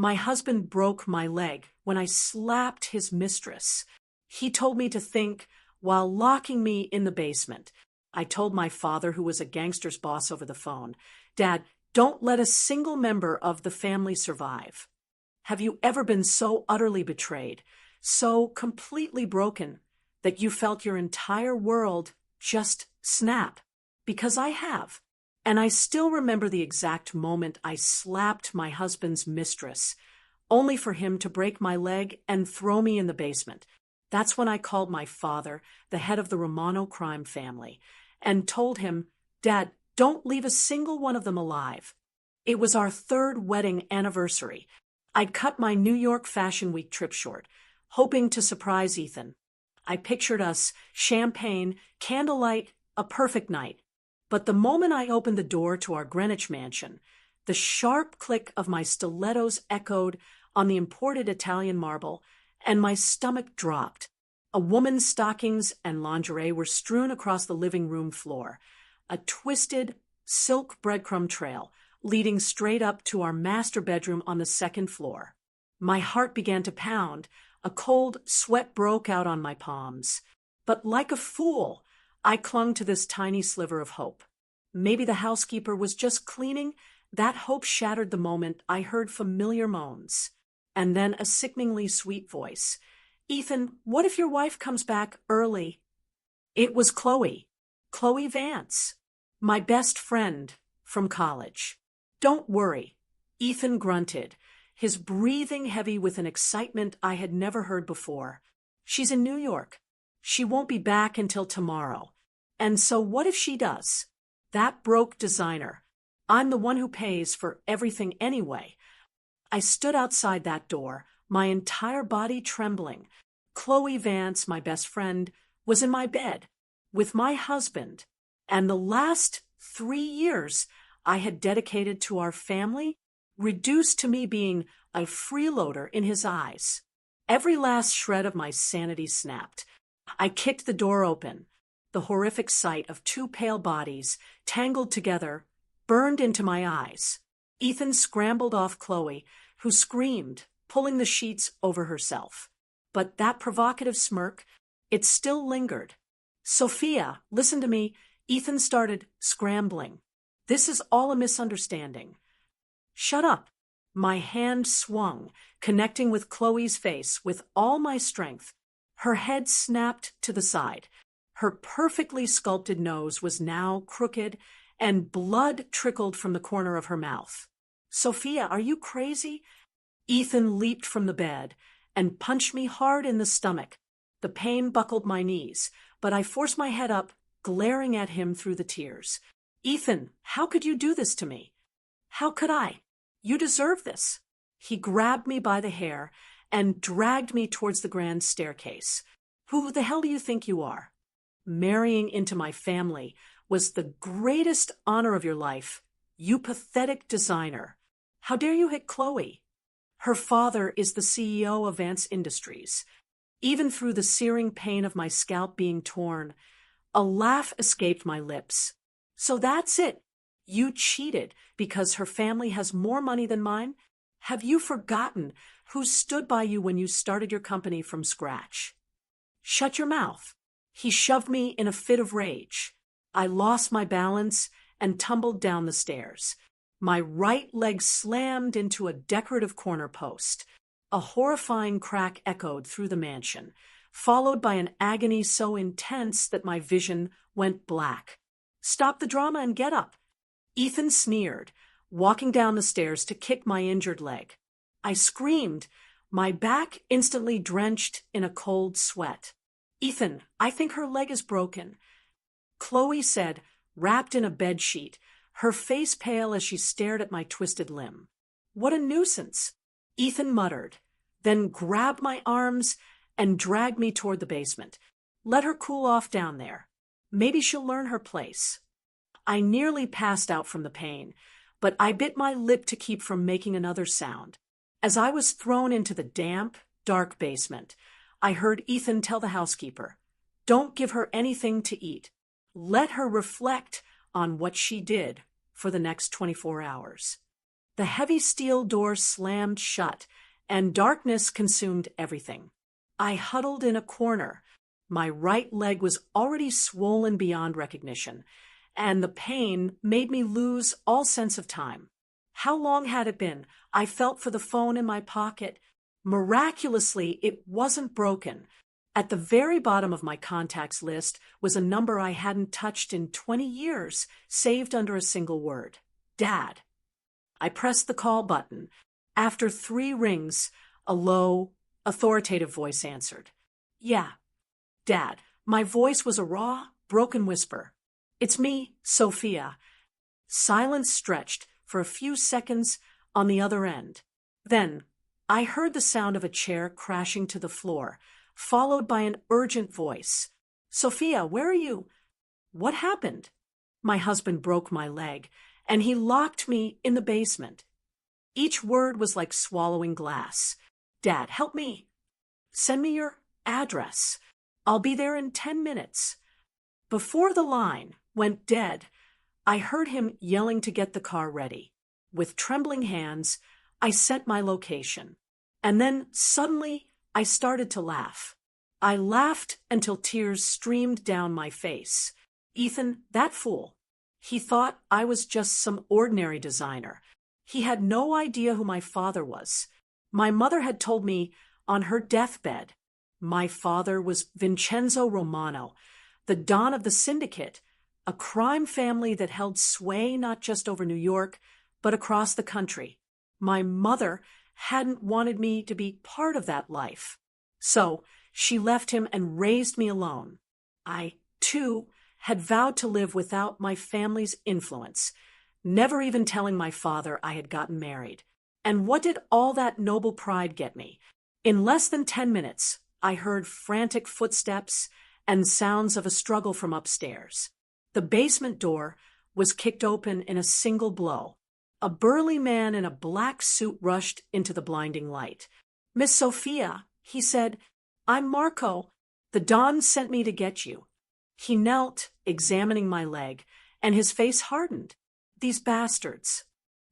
My husband broke my leg when I slapped his mistress. He told me to think while locking me in the basement. I told my father, who was a gangster's boss, over the phone, "Dad, don't let a single member of the family survive." Have you ever been so utterly betrayed, so completely broken, that you felt your entire world just snap? Because I have. And I still remember the exact moment I slapped my husband's mistress, only for him to break my leg and throw me in the basement. That's when I called my father, the head of the Romano crime family, and told him, "Dad, don't leave a single one of them alive." It was our third wedding anniversary. I'd cut my New York Fashion Week trip short, hoping to surprise Ethan. I pictured us, champagne, candlelight, a perfect night. But the moment I opened the door to our Greenwich mansion, the sharp click of my stilettos echoed on the imported Italian marble, and my stomach dropped. A woman's stockings and lingerie were strewn across the living room floor, a twisted silk breadcrumb trail leading straight up to our master bedroom on the second floor. My heart began to pound. A cold sweat broke out on my palms. But like a fool, I clung to this tiny sliver of hope. Maybe the housekeeper was just cleaning. That hope shattered the moment I heard familiar moans. And then a sickeningly sweet voice. "Ethan, what if your wife comes back early?" It was Chloe. Chloe Vance. My best friend from college. "Don't worry," Ethan grunted, his breathing heavy with an excitement I had never heard before. "She's in New York. She won't be back until tomorrow. And so what if she does? That broke designer. I'm the one who pays for everything anyway." I stood outside that door, my entire body trembling. Chloe Vance, my best friend, was in my bed with my husband, and the last 3 years I had dedicated to our family reduced to me being a freeloader in his eyes. Every last shred of my sanity snapped. I kicked the door open. The horrific sight of two pale bodies, tangled together, burned into my eyes. Ethan scrambled off Chloe, who screamed, pulling the sheets over herself. But that provocative smirk, it still lingered. "Sophia, listen to me." Ethan started scrambling. "This is all a misunderstanding." "Shut up." My hand swung, connecting with Chloe's face with all my strength. Her head snapped to the side. Her perfectly sculpted nose was now crooked, and blood trickled from the corner of her mouth. "Sophia, are you crazy?" Ethan leaped from the bed and punched me hard in the stomach. The pain buckled my knees, but I forced my head up, glaring at him through the tears. "Ethan, how could you do this to me?" "How could I? You deserve this." He grabbed me by the hair and dragged me towards the grand staircase. "Who the hell do you think you are? Marrying into my family was the greatest honor of your life, you pathetic designer. How dare you hit Chloe? Her father is the CEO of Vance Industries." Even through the searing pain of my scalp being torn, a laugh escaped my lips. "So that's it. You cheated because her family has more money than mine? Have you forgotten who stood by you when you started your company from scratch?" "Shut your mouth." He shoved me in a fit of rage. I lost my balance and tumbled down the stairs. My right leg slammed into a decorative corner post. A horrifying crack echoed through the mansion, followed by an agony so intense that my vision went black. "Stop the drama and get up." Ethan sneered, walking down the stairs to kick my injured leg. I screamed, my back instantly drenched in a cold sweat. "Ethan, I think her leg is broken," Chloe said, wrapped in a bedsheet, her face pale as she stared at my twisted limb. "What a nuisance," Ethan muttered, then grabbed my arms and dragged me toward the basement. "Let her cool off down there. Maybe she'll learn her place." I nearly passed out from the pain, but I bit my lip to keep from making another sound. As I was thrown into the damp, dark basement, I heard Ethan tell the housekeeper, "Don't give her anything to eat. Let her reflect on what she did for the next 24 hours. The heavy steel door slammed shut, and darkness consumed everything. I huddled in a corner. My right leg was already swollen beyond recognition, and the pain made me lose all sense of time. How long had it been? I felt for the phone in my pocket. Miraculously, it wasn't broken. At the very bottom of my contacts list was a number I hadn't touched in 20 years, saved under a single word: Dad. I pressed the call button. After 3 rings, a low, authoritative voice answered. "Yeah, Dad." My voice was a raw, broken whisper. "It's me, Sophia." Silence stretched for a few seconds on the other end. Then, I heard the sound of a chair crashing to the floor, followed by an urgent voice. "Sophia, where are you?" "What happened?" "My husband broke my leg, and he locked me in the basement." Each word was like swallowing glass. "Dad, help me." "Send me your address. I'll be there in 10 minutes. Before the line went dead, I heard him yelling to get the car ready. With trembling hands, I sent my location. And then, suddenly, I started to laugh. I laughed until tears streamed down my face. Ethan, that fool. He thought I was just some ordinary designer. He had no idea who my father was. My mother had told me on her deathbed. My father was Vincenzo Romano, the don of the syndicate, a crime family that held sway not just over New York, but across the country. My mother hadn't wanted me to be part of that life. So she left him and raised me alone. I, too, had vowed to live without my family's influence, never even telling my father I had gotten married. And what did all that noble pride get me? In less than 10 minutes, I heard frantic footsteps and sounds of a struggle from upstairs. The basement door was kicked open in a single blow. A burly man in a black suit rushed into the blinding light. "Miss Sophia," he said, "I'm Marco. The Don sent me to get you." He knelt, examining my leg, and his face hardened. "These bastards."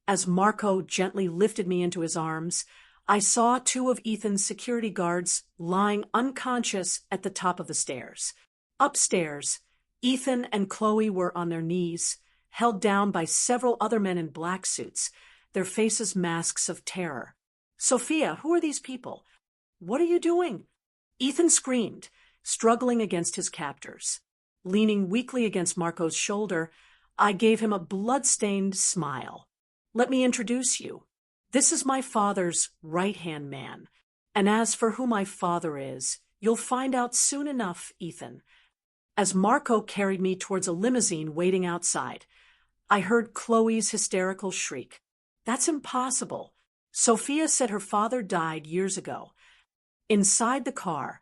As Marco gently lifted me into his arms, I saw 2 of Ethan's security guards lying unconscious at the top of the stairs. Upstairs, Ethan and Chloe were on their knees, held down by several other men in black suits, their faces masks of terror. "Sophia, who are these people? What are you doing?" Ethan screamed, struggling against his captors. Leaning weakly against Marco's shoulder, I gave him a blood-stained smile. "Let me introduce you. This is my father's right-hand man. And as for who my father is, you'll find out soon enough, Ethan." As Marco carried me towards a limousine waiting outside, I heard Chloe's hysterical shriek. "That's impossible. Sophia said her father died years ago." Inside the car,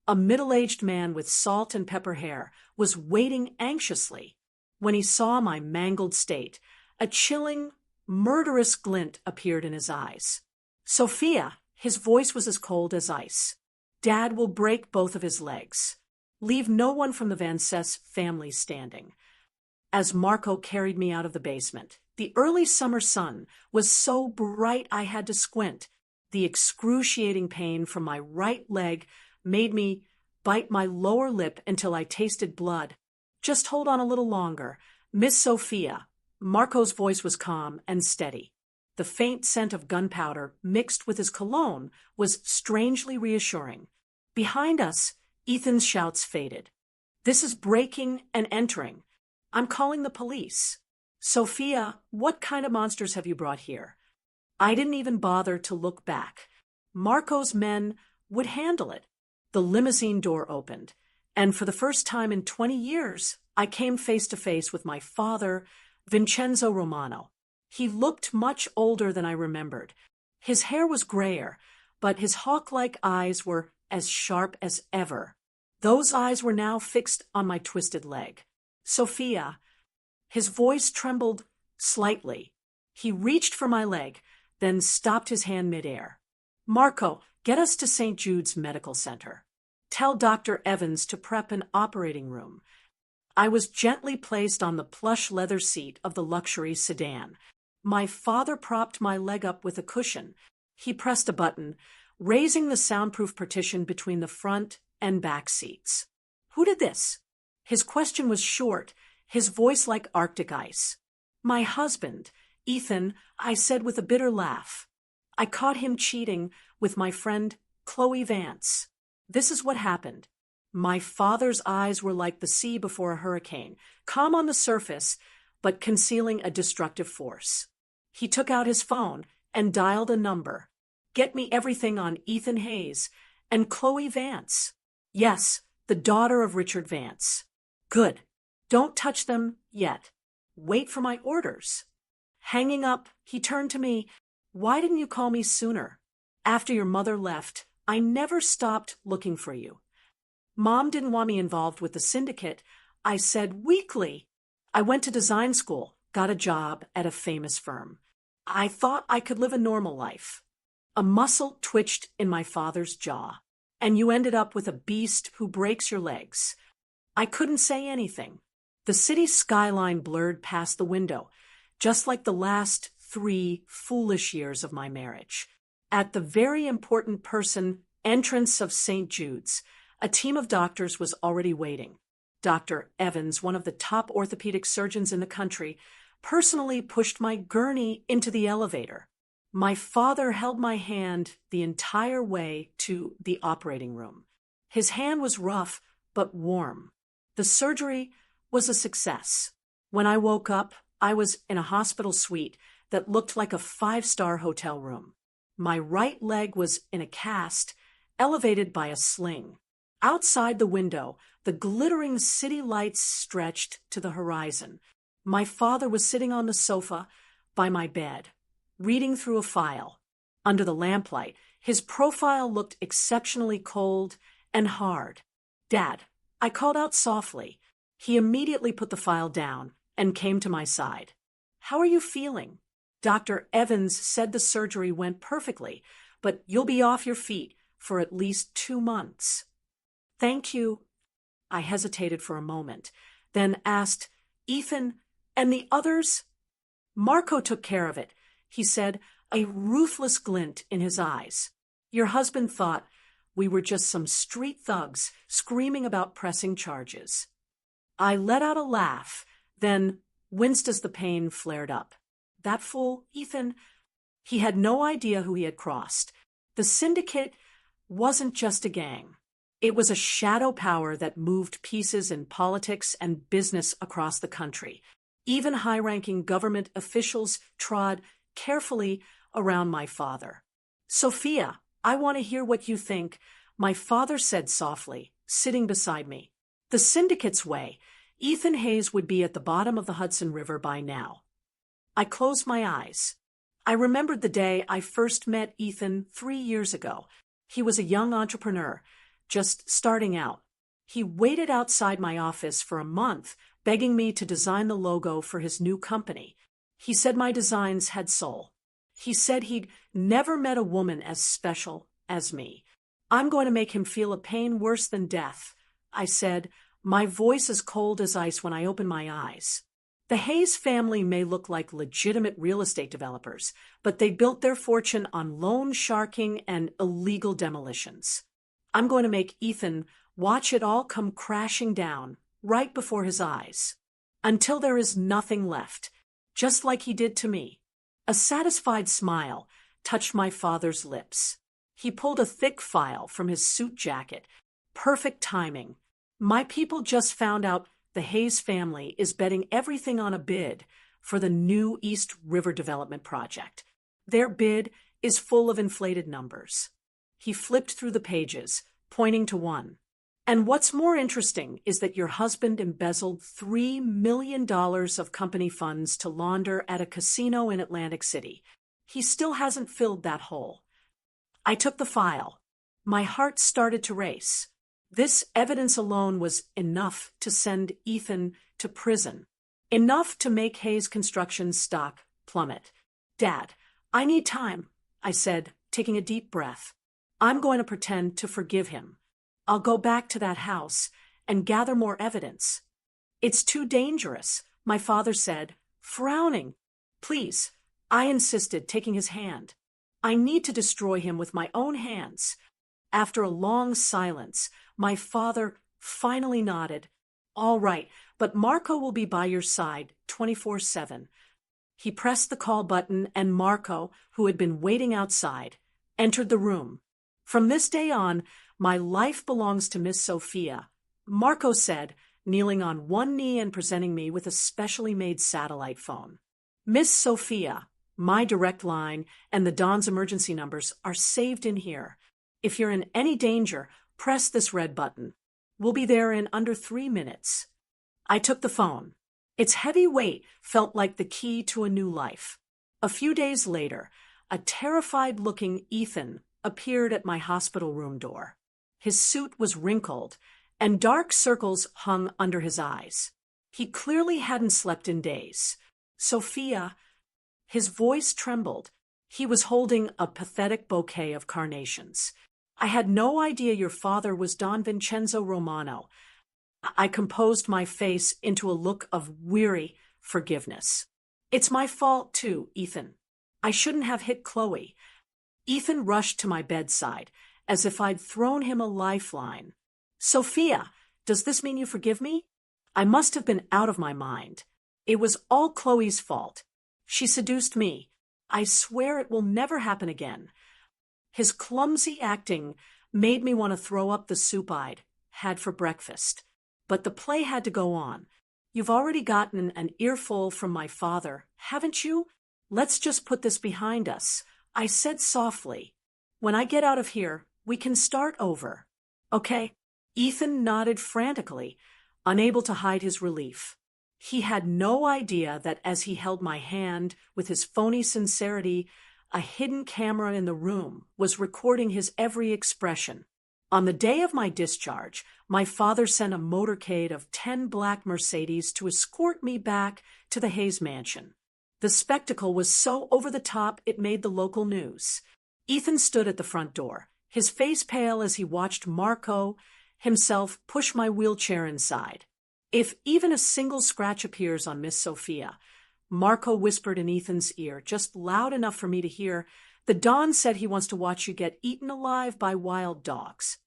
a middle-aged man with salt and pepper hair was waiting anxiously. When he saw my mangled state, a chilling, murderous glint appeared in his eyes. "Sophia," his voice was as cold as ice. "Dad will break both of his legs. Leave no one from the Van Cess family standing." As Marco carried me out of the basement, the early summer sun was so bright I had to squint. The excruciating pain from my right leg made me bite my lower lip until I tasted blood. "Just hold on a little longer. Miss Sophia." Marco's voice was calm and steady. The faint scent of gunpowder mixed with his cologne was strangely reassuring. Behind us, Ethan's shouts faded. "This is breaking and entering. I'm calling the police." "Sophia, what kind of monsters have you brought here?" I didn't even bother to look back. Marco's men would handle it. The limousine door opened, and for the first time in 20 years, I came face to face with my father, Vincenzo Romano. He looked much older than I remembered. His hair was grayer, but his hawk-like eyes were as sharp as ever. Those eyes were now fixed on my twisted leg. "Sophia." His voice trembled slightly. He reached for my leg, then stopped his hand midair. "Marco, get us to St. Jude's Medical Center. Tell Dr. Evans to prep an operating room." I was gently placed on the plush leather seat of the luxury sedan. My father propped my leg up with a cushion. He pressed a button, raising the soundproof partition between the front and back seats. Who did this? His question was short, his voice like Arctic ice. My husband, Ethan, I said with a bitter laugh. I caught him cheating with my friend Chloe Vance. This is what happened. My father's eyes were like the sea before a hurricane, calm on the surface, but concealing a destructive force. He took out his phone and dialed a number. Get me everything on Ethan Hayes and Chloe Vance. Yes, the daughter of Richard Vance. Good. Don't touch them yet. Wait for my orders. Hanging up, he turned to me. Why didn't you call me sooner? After your mother left, I never stopped looking for you. Mom didn't want me involved with the syndicate. I said weakly. I went to design school, got a job at a famous firm. I thought I could live a normal life. A muscle twitched in my father's jaw, and you ended up with a beast who breaks your legs. I couldn't say anything. The city skyline blurred past the window, just like the last 3 foolish years of my marriage. At the very important person entrance of St. Jude's, a team of doctors was already waiting. Dr. Evans, one of the top orthopedic surgeons in the country, personally pushed my gurney into the elevator. My father held my hand the entire way to the operating room. His hand was rough but warm. The surgery was a success. When I woke up, I was in a hospital suite that looked like a 5-star hotel room. My right leg was in a cast, elevated by a sling. Outside the window, the glittering city lights stretched to the horizon. My father was sitting on the sofa by my bed, reading through a file. Under the lamplight, his profile looked exceptionally cold and hard. Dad, I called out softly. He immediately put the file down and came to my side. How are you feeling? Dr. Evans said the surgery went perfectly, but you'll be off your feet for at least 2 months. Thank you. I hesitated for a moment, then asked, Ethan and the others? Marco took care of it, he said, a ruthless glint in his eyes. Your husband thought we were just some street thugs screaming about pressing charges. I let out a laugh, then winced as the pain flared up. That fool, Ethan, he had no idea who he had crossed. The syndicate wasn't just a gang. It was a shadow power that moved pieces in politics and business across the country. Even high-ranking government officials trod carefully around my father. Sophia, I want to hear what you think, my father said softly, sitting beside me. The syndicate's way, Ethan Hayes would be at the bottom of the Hudson River by now. I closed my eyes. I remembered the day I first met Ethan 3 years ago. He was a young entrepreneur, just starting out. He waited outside my office for a month, begging me to design the logo for his new company. He said my designs had soul. He said he'd never met a woman as special as me. I'm going to make him feel a pain worse than death, I said, my voice as cold as ice when I opened my eyes. The Hayes family may look like legitimate real estate developers, but they built their fortune on loan sharking and illegal demolitions. I'm going to make Ethan watch it all come crashing down right before his eyes, until there is nothing left, just like he did to me. A satisfied smile touched my father's lips. He pulled a thick file from his suit jacket. Perfect timing. My people just found out the Hayes family is betting everything on a bid for the new East River development project. Their bid is full of inflated numbers. He flipped through the pages, pointing to one. And what's more interesting is that your husband embezzled $3 million of company funds to launder at a casino in Atlantic City. He still hasn't filled that hole. I took the file. My heart started to race. This evidence alone was enough to send Ethan to prison. Enough to make Hayes Construction's stock plummet. Dad, I need time, I said, taking a deep breath. I'm going to pretend to forgive him. I'll go back to that house and gather more evidence. It's too dangerous, my father said, frowning. Please, I insisted, taking his hand. I need to destroy him with my own hands. After a long silence, my father finally nodded. All right, but Marco will be by your side 24/7. He pressed the call button and Marco, who had been waiting outside, entered the room. From this day on, my life belongs to Miss Sophia, Marco said, kneeling on one knee and presenting me with a specially made satellite phone. Miss Sophia, my direct line and the Don's emergency numbers are saved in here. If you're in any danger, press this red button. We'll be there in under 3 minutes. I took the phone. Its heavy weight felt like the key to a new life. A few days later, a terrified-looking Ethan appeared at my hospital room door. His suit was wrinkled, and dark circles hung under his eyes. He clearly hadn't slept in days. Sophia, his voice trembled. He was holding a pathetic bouquet of carnations. I had no idea your father was Don Vincenzo Romano. I composed my face into a look of weary forgiveness. It's my fault, too, Ethan. I shouldn't have hit Chloe. Ethan rushed to my bedside, as if I'd thrown him a lifeline. Sophia, does this mean you forgive me? I must have been out of my mind. It was all Chloe's fault. She seduced me. I swear it will never happen again. His clumsy acting made me want to throw up the soup I'd had for breakfast. But the play had to go on. You've already gotten an earful from my father, haven't you? Let's just put this behind us, I said softly. When I get out of here, we can start over. Okay? Ethan nodded frantically, unable to hide his relief. He had no idea that as he held my hand with his phony sincerity, a hidden camera in the room was recording his every expression. On the day of my discharge, my father sent a motorcade of 10 black Mercedes to escort me back to the Hayes mansion. The spectacle was so over the top it made the local news. Ethan stood at the front door, his face pale as he watched Marco himself push my wheelchair inside. If even a single scratch appears on Miss Sophia, Marco whispered in Ethan's ear, just loud enough for me to hear, the Don said he wants to watch you get eaten alive by wild dogs.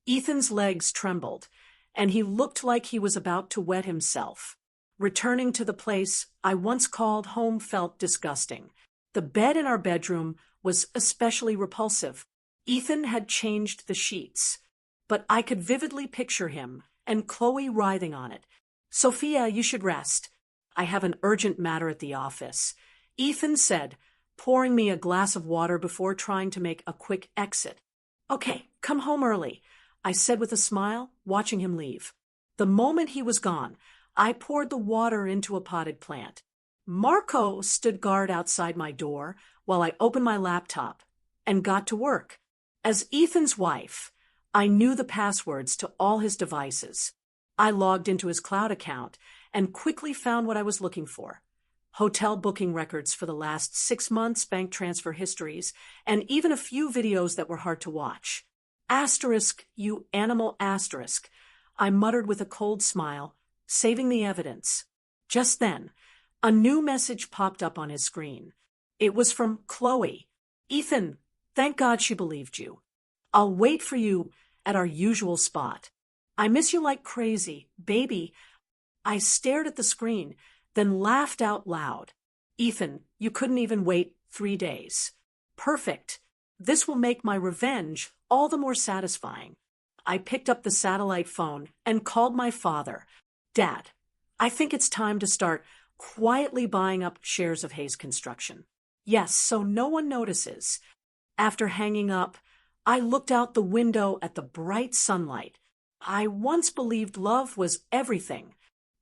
Ethan's legs trembled, and he looked like he was about to wet himself. Returning to the place I once called home felt disgusting. The bed in our bedroom was especially repulsive. Ethan had changed the sheets, but I could vividly picture him and Chloe writhing on it. Sophia, you should rest. I have an urgent matter at the office, Ethan said, pouring me a glass of water before trying to make a quick exit. Okay, come home early, I said with a smile, watching him leave. The moment he was gone, I poured the water into a potted plant. Marco stood guard outside my door while I opened my laptop and got to work. As Ethan's wife, I knew the passwords to all his devices. I logged into his cloud account and quickly found what I was looking for. Hotel booking records for the last 6 months, bank transfer histories, and even a few videos that were hard to watch. Asterisk, you animal asterisk, I muttered with a cold smile, saving the evidence. Just then, a new message popped up on his screen. It was from Chloe. Ethan, thank God she believed you. I'll wait for you at our usual spot. I miss you like crazy, baby. I stared at the screen, then laughed out loud. Ethan, you couldn't even wait 3 days. Perfect. This will make my revenge all the more satisfying. I picked up the satellite phone and called my father. Dad, I think it's time to start quietly buying up shares of Hayes Construction. Yes, so no one notices. After hanging up, I looked out the window at the bright sunlight. I once believed love was everything.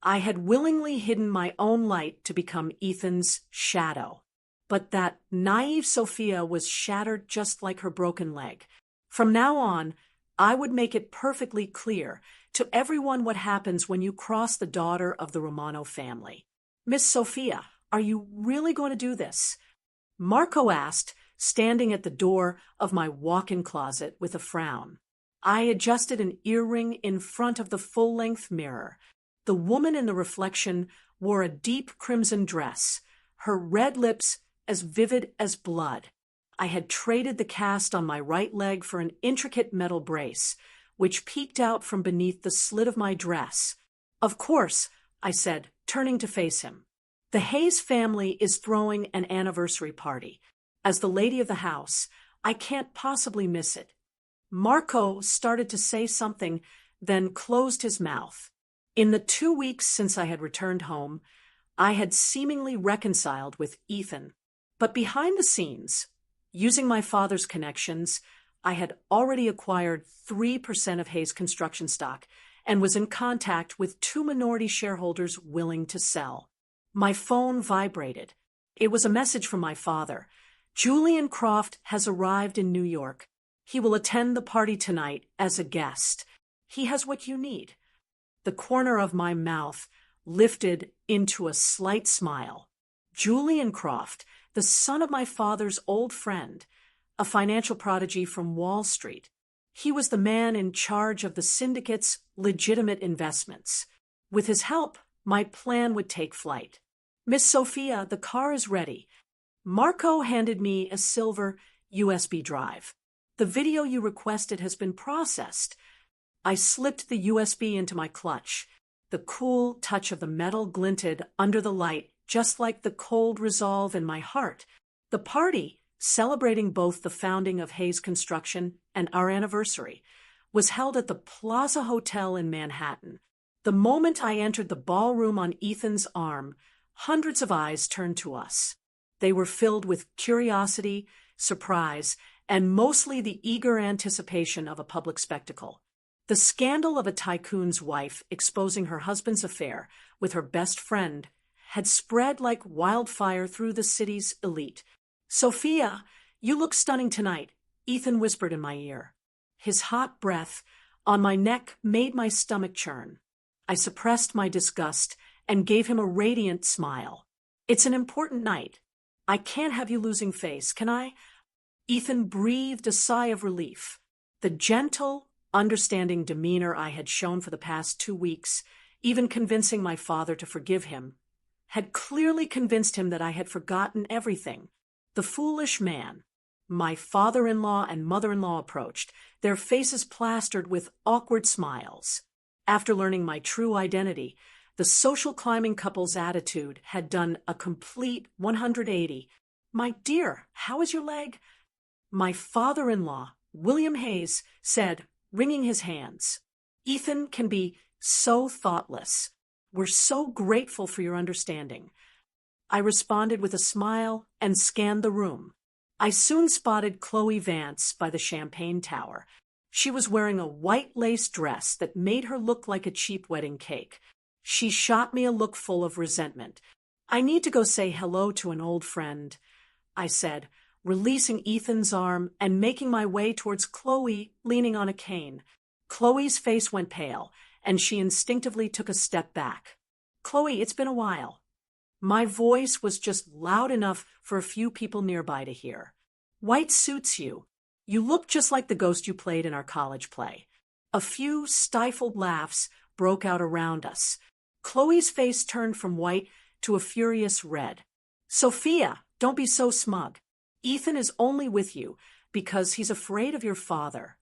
I had willingly hidden my own light to become Ethan's shadow. But that naive Sophia was shattered just like her broken leg. From now on, I would make it perfectly clear to everyone what happens when you cross the daughter of the Romano family. Miss Sophia, are you really going to do this? Marco asked, standing at the door of my walk-in closet with a frown. I adjusted an earring in front of the full-length mirror. The woman in the reflection wore a deep crimson dress, her red lips as vivid as blood. I had traded the cast on my right leg for an intricate metal brace, which peeked out from beneath the slit of my dress. "Of course," I said, turning to face him. "The Hayes family is throwing an anniversary party. As the lady of the house, I can't possibly miss it." Marco started to say something, then closed his mouth. In the 2 weeks since I had returned home, I had seemingly reconciled with Ethan. But behind the scenes, using my father's connections, I had already acquired 3% of Hayes construction stock and was in contact with 2 minority shareholders willing to sell. My phone vibrated. It was a message from my father. "Julian Croft has arrived in New York. He will attend the party tonight as a guest. He has what you need." The corner of my mouth lifted into a slight smile. Julian Croft, the son of my father's old friend, a financial prodigy from Wall Street. He was the man in charge of the syndicate's legitimate investments. With his help, my plan would take flight. "Miss Sophia, the car is ready." Marco handed me a silver USB drive. "The video you requested has been processed." I slipped the USB into my clutch. The cool touch of the metal glinted under the light, just like the cold resolve in my heart. The party, celebrating both the founding of Hayes Construction and our anniversary, was held at the Plaza Hotel in Manhattan. The moment I entered the ballroom on Ethan's arm, hundreds of eyes turned to us. They were filled with curiosity, surprise, and mostly the eager anticipation of a public spectacle. The scandal of a tycoon's wife exposing her husband's affair with her best friend had spread like wildfire through the city's elite. "Sophia, you look stunning tonight," Ethan whispered in my ear. His hot breath on my neck made my stomach churn. I suppressed my disgust and gave him a radiant smile. "It's an important night. I can't have you losing face, can I?" Ethan breathed a sigh of relief. The gentle, understanding demeanor I had shown for the past 2 weeks, even convincing my father to forgive him, had clearly convinced him that I had forgotten everything. The foolish man. My father-in-law and mother-in-law approached, their faces plastered with awkward smiles. After learning my true identity, the social climbing couple's attitude had done a complete 180. "My dear, how is your leg?" My father-in-law, William Hayes, said, wringing his hands. "Ethan can be so thoughtless. We're so grateful for your understanding." I responded with a smile and scanned the room. I soon spotted Chloe Vance by the champagne tower. She was wearing a white lace dress that made her look like a cheap wedding cake. She shot me a look full of resentment. "I need to go say hello to an old friend," I said, releasing Ethan's arm and making my way towards Chloe leaning on a cane. Chloe's face went pale, and she instinctively took a step back. "Chloe, it's been a while." My voice was just loud enough for a few people nearby to hear. "White suits you. You look just like the ghost you played in our college play." A few stifled laughs broke out around us. Chloe's face turned from white to a furious red. "Sophia, don't be so smug. Ethan is only with you because he's afraid of your father."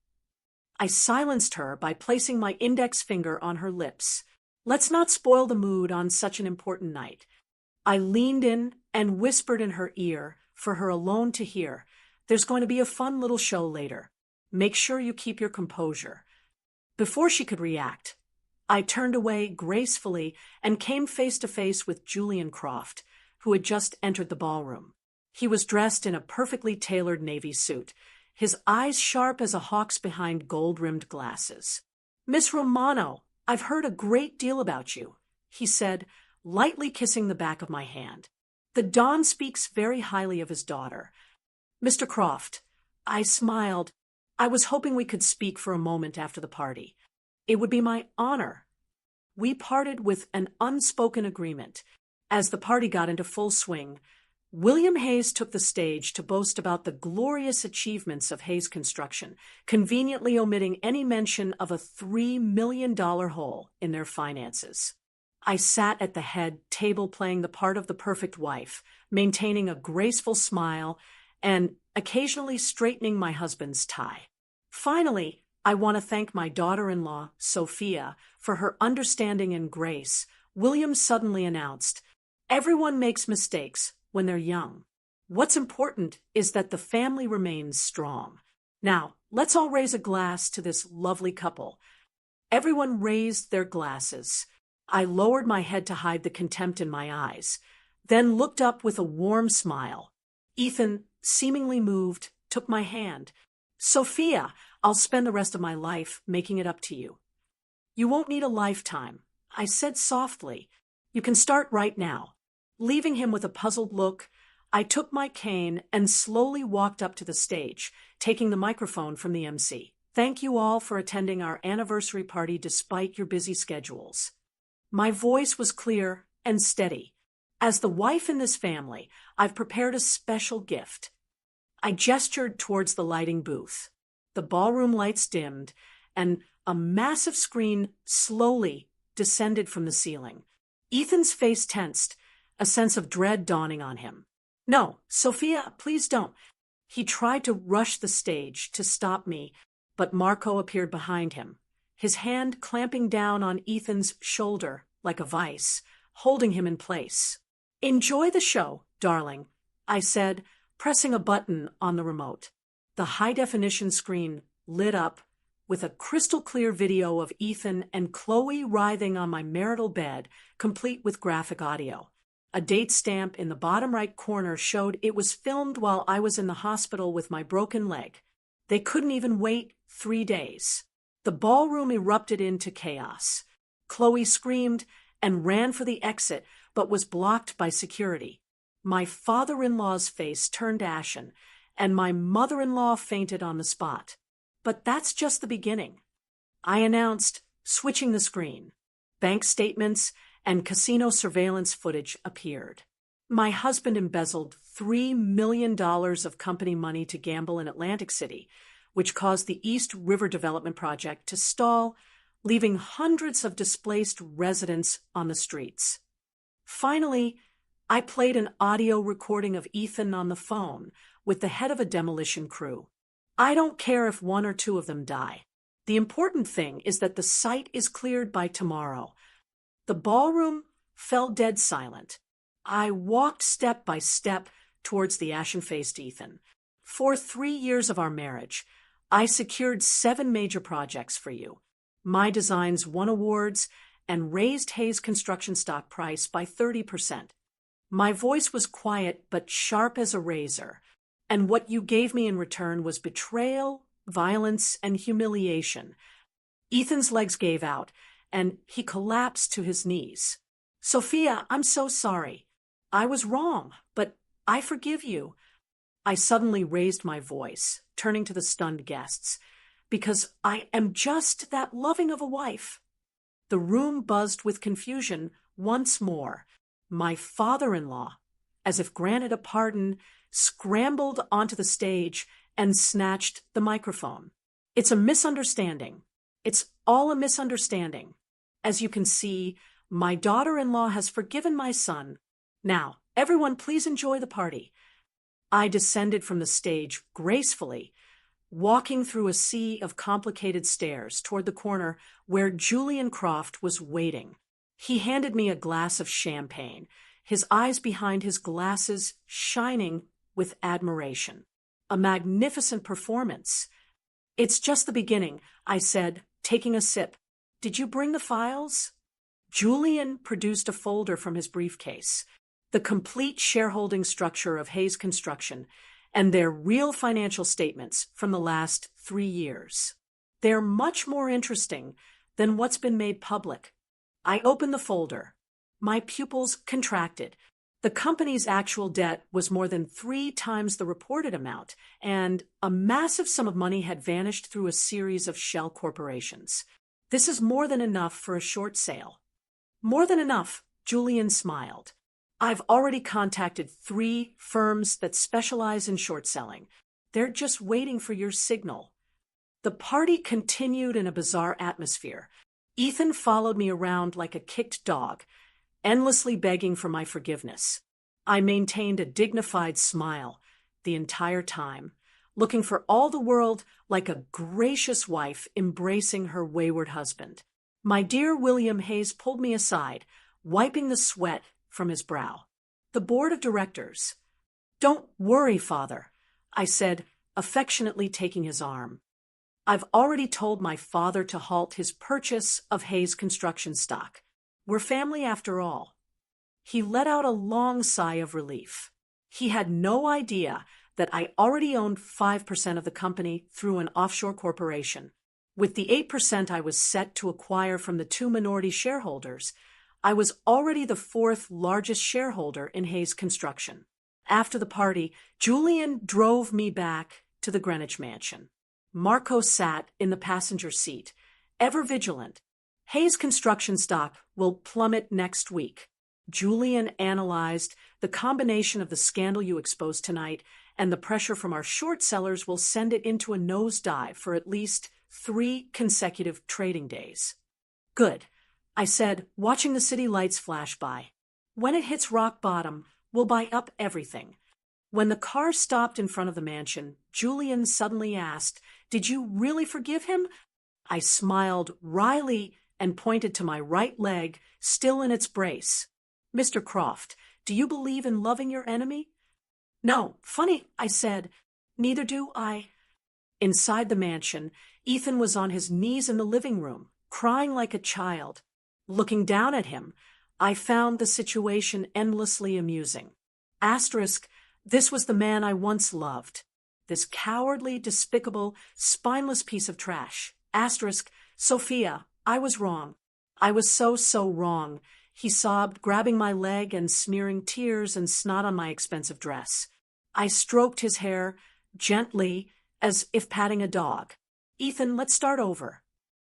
I silenced her by placing my index finger on her lips. "Let's not spoil the mood on such an important night." I leaned in and whispered in her ear for her alone to hear. "There's going to be a fun little show later. Make sure you keep your composure." Before she could react, I turned away gracefully and came face to face with Julian Croft, who had just entered the ballroom. He was dressed in a perfectly tailored navy suit, his eyes sharp as a hawk's behind gold-rimmed glasses. "Miss Romano, I've heard a great deal about you," he said, lightly kissing the back of my hand. "The Don speaks very highly of his daughter." "Mr. Croft," I smiled. "I was hoping we could speak for a moment after the party. It would be my honor." We parted with an unspoken agreement. As the party got into full swing, William Hayes took the stage to boast about the glorious achievements of Hayes Construction, conveniently omitting any mention of a $3 million hole in their finances. I sat at the head table playing the part of the perfect wife, maintaining a graceful smile and occasionally straightening my husband's tie. Finally, I want to thank my daughter-in-law, Sophia, for her understanding and grace. William suddenly announced, "Everyone makes mistakes when they're young. What's important is that the family remains strong. Now, let's all raise a glass to this lovely couple." Everyone raised their glasses. I lowered my head to hide the contempt in my eyes, then looked up with a warm smile. Ethan, seemingly moved, took my hand. "Sophia, I'll spend the rest of my life making it up to you." "You won't need a lifetime," I said softly. "You can start right now." Leaving him with a puzzled look, I took my cane and slowly walked up to the stage, taking the microphone from the MC. "Thank you all for attending our anniversary party despite your busy schedules." My voice was clear and steady. "As the wife in this family, I've prepared a special gift." I gestured towards the lighting booth. The ballroom lights dimmed, and a massive screen slowly descended from the ceiling. Ethan's face tensed, a sense of dread dawning on him. "No, Sophia, please don't." He tried to rush the stage to stop me, but Marco appeared behind him, his hand clamping down on Ethan's shoulder like a vice, holding him in place. "Enjoy the show, darling," I said, pressing a button on the remote. The high-definition screen lit up with a crystal-clear video of Ethan and Chloe writhing on my marital bed, complete with graphic audio. A date stamp in the bottom right corner showed it was filmed while I was in the hospital with my broken leg. They couldn't even wait 3 days. The ballroom erupted into chaos. Chloe screamed and ran for the exit, but was blocked by security. My father-in-law's face turned ashen, and my mother-in-law fainted on the spot. But that's just the beginning. I announced, switching the screen. Bank statements and casino surveillance footage appeared. My husband embezzled $3 million of company money to gamble in Atlantic City, which caused the East River Development Project to stall, leaving hundreds of displaced residents on the streets. Finally, I played an audio recording of Ethan on the phone with the head of a demolition crew. "I don't care if 1 or 2 of them die. The important thing is that the site is cleared by tomorrow." The ballroom fell dead silent. I walked step by step towards the ashen-faced Ethan. "For 3 years of our marriage, I secured 7 major projects for you. My designs won awards and raised Hayes' construction stock price by 30%. My voice was quiet but sharp as a razor, and what you gave me in return was betrayal, violence, and humiliation." Ethan's legs gave out, and he collapsed to his knees. "Sophia, I'm so sorry. I was wrong, but I forgive you." I suddenly raised my voice, turning to the stunned guests, "because I am just that loving of a wife." The room buzzed with confusion once more. My father-in-law, as if granted a pardon, scrambled onto the stage and snatched the microphone. "It's a misunderstanding. It's all a misunderstanding. As you can see, my daughter-in-law has forgiven my son. Now, everyone please enjoy the party." I descended from the stage gracefully, walking through a sea of complicated stairs toward the corner where Julian Croft was waiting. He handed me a glass of champagne, his eyes behind his glasses shining with admiration. "A magnificent performance." "It's just the beginning," I said, taking a sip. "Did you bring the files?" Julian produced a folder from his briefcase, the complete shareholding structure of Hayes Construction, and their real financial statements from the last 3 years. They're much more interesting than what's been made public. I opened the folder. My pupils contracted. The company's actual debt was more than 3 times the reported amount, and a massive sum of money had vanished through a series of shell corporations. "This is more than enough for a short sale." "More than enough," Julian smiled. "I've already contacted 3 firms that specialize in short selling. They're just waiting for your signal." The party continued in a bizarre atmosphere. Ethan followed me around like a kicked dog, endlessly begging for my forgiveness. I maintained a dignified smile the entire time, looking for all the world like a gracious wife embracing her wayward husband. My dear William Hayes pulled me aside, wiping the sweat from his brow. The board of directors. Don't worry, Father, I said, affectionately taking his arm. I've already told my father to halt his purchase of Hayes construction stock. We're family after all. He let out a long sigh of relief. He had no idea that I already owned 5% of the company through an offshore corporation. With the 8% I was set to acquire from the 2 minority shareholders, I was already the 4th largest shareholder in Hayes Construction. After the party, Julian drove me back to the Greenwich mansion. Marco sat in the passenger seat, ever vigilant. Hayes Construction stock will plummet next week. Julian analyzed the combination of the scandal you exposed tonight and the pressure from our short sellers will send it into a nosedive for at least 3 consecutive trading days. Good, I said, watching the city lights flash by. When it hits rock bottom, we'll buy up everything. When the car stopped in front of the mansion, Julian suddenly asked, "Did you really forgive him?" I smiled wryly and pointed to my right leg, still in its brace. "Mr. Croft, do you believe in loving your enemy?" "No, funny," I said. "Neither do I." Inside the mansion, Ethan was on his knees in the living room, crying like a child. Looking down at him, I found the situation endlessly amusing. Asterisk, this was the man I once loved. This cowardly, despicable, spineless piece of trash. Asterisk, Sophia, I was wrong. I was so wrong. He sobbed, grabbing my leg and smearing tears and snot on my expensive dress. I stroked his hair, gently, as if patting a dog. "Ethan, let's start over."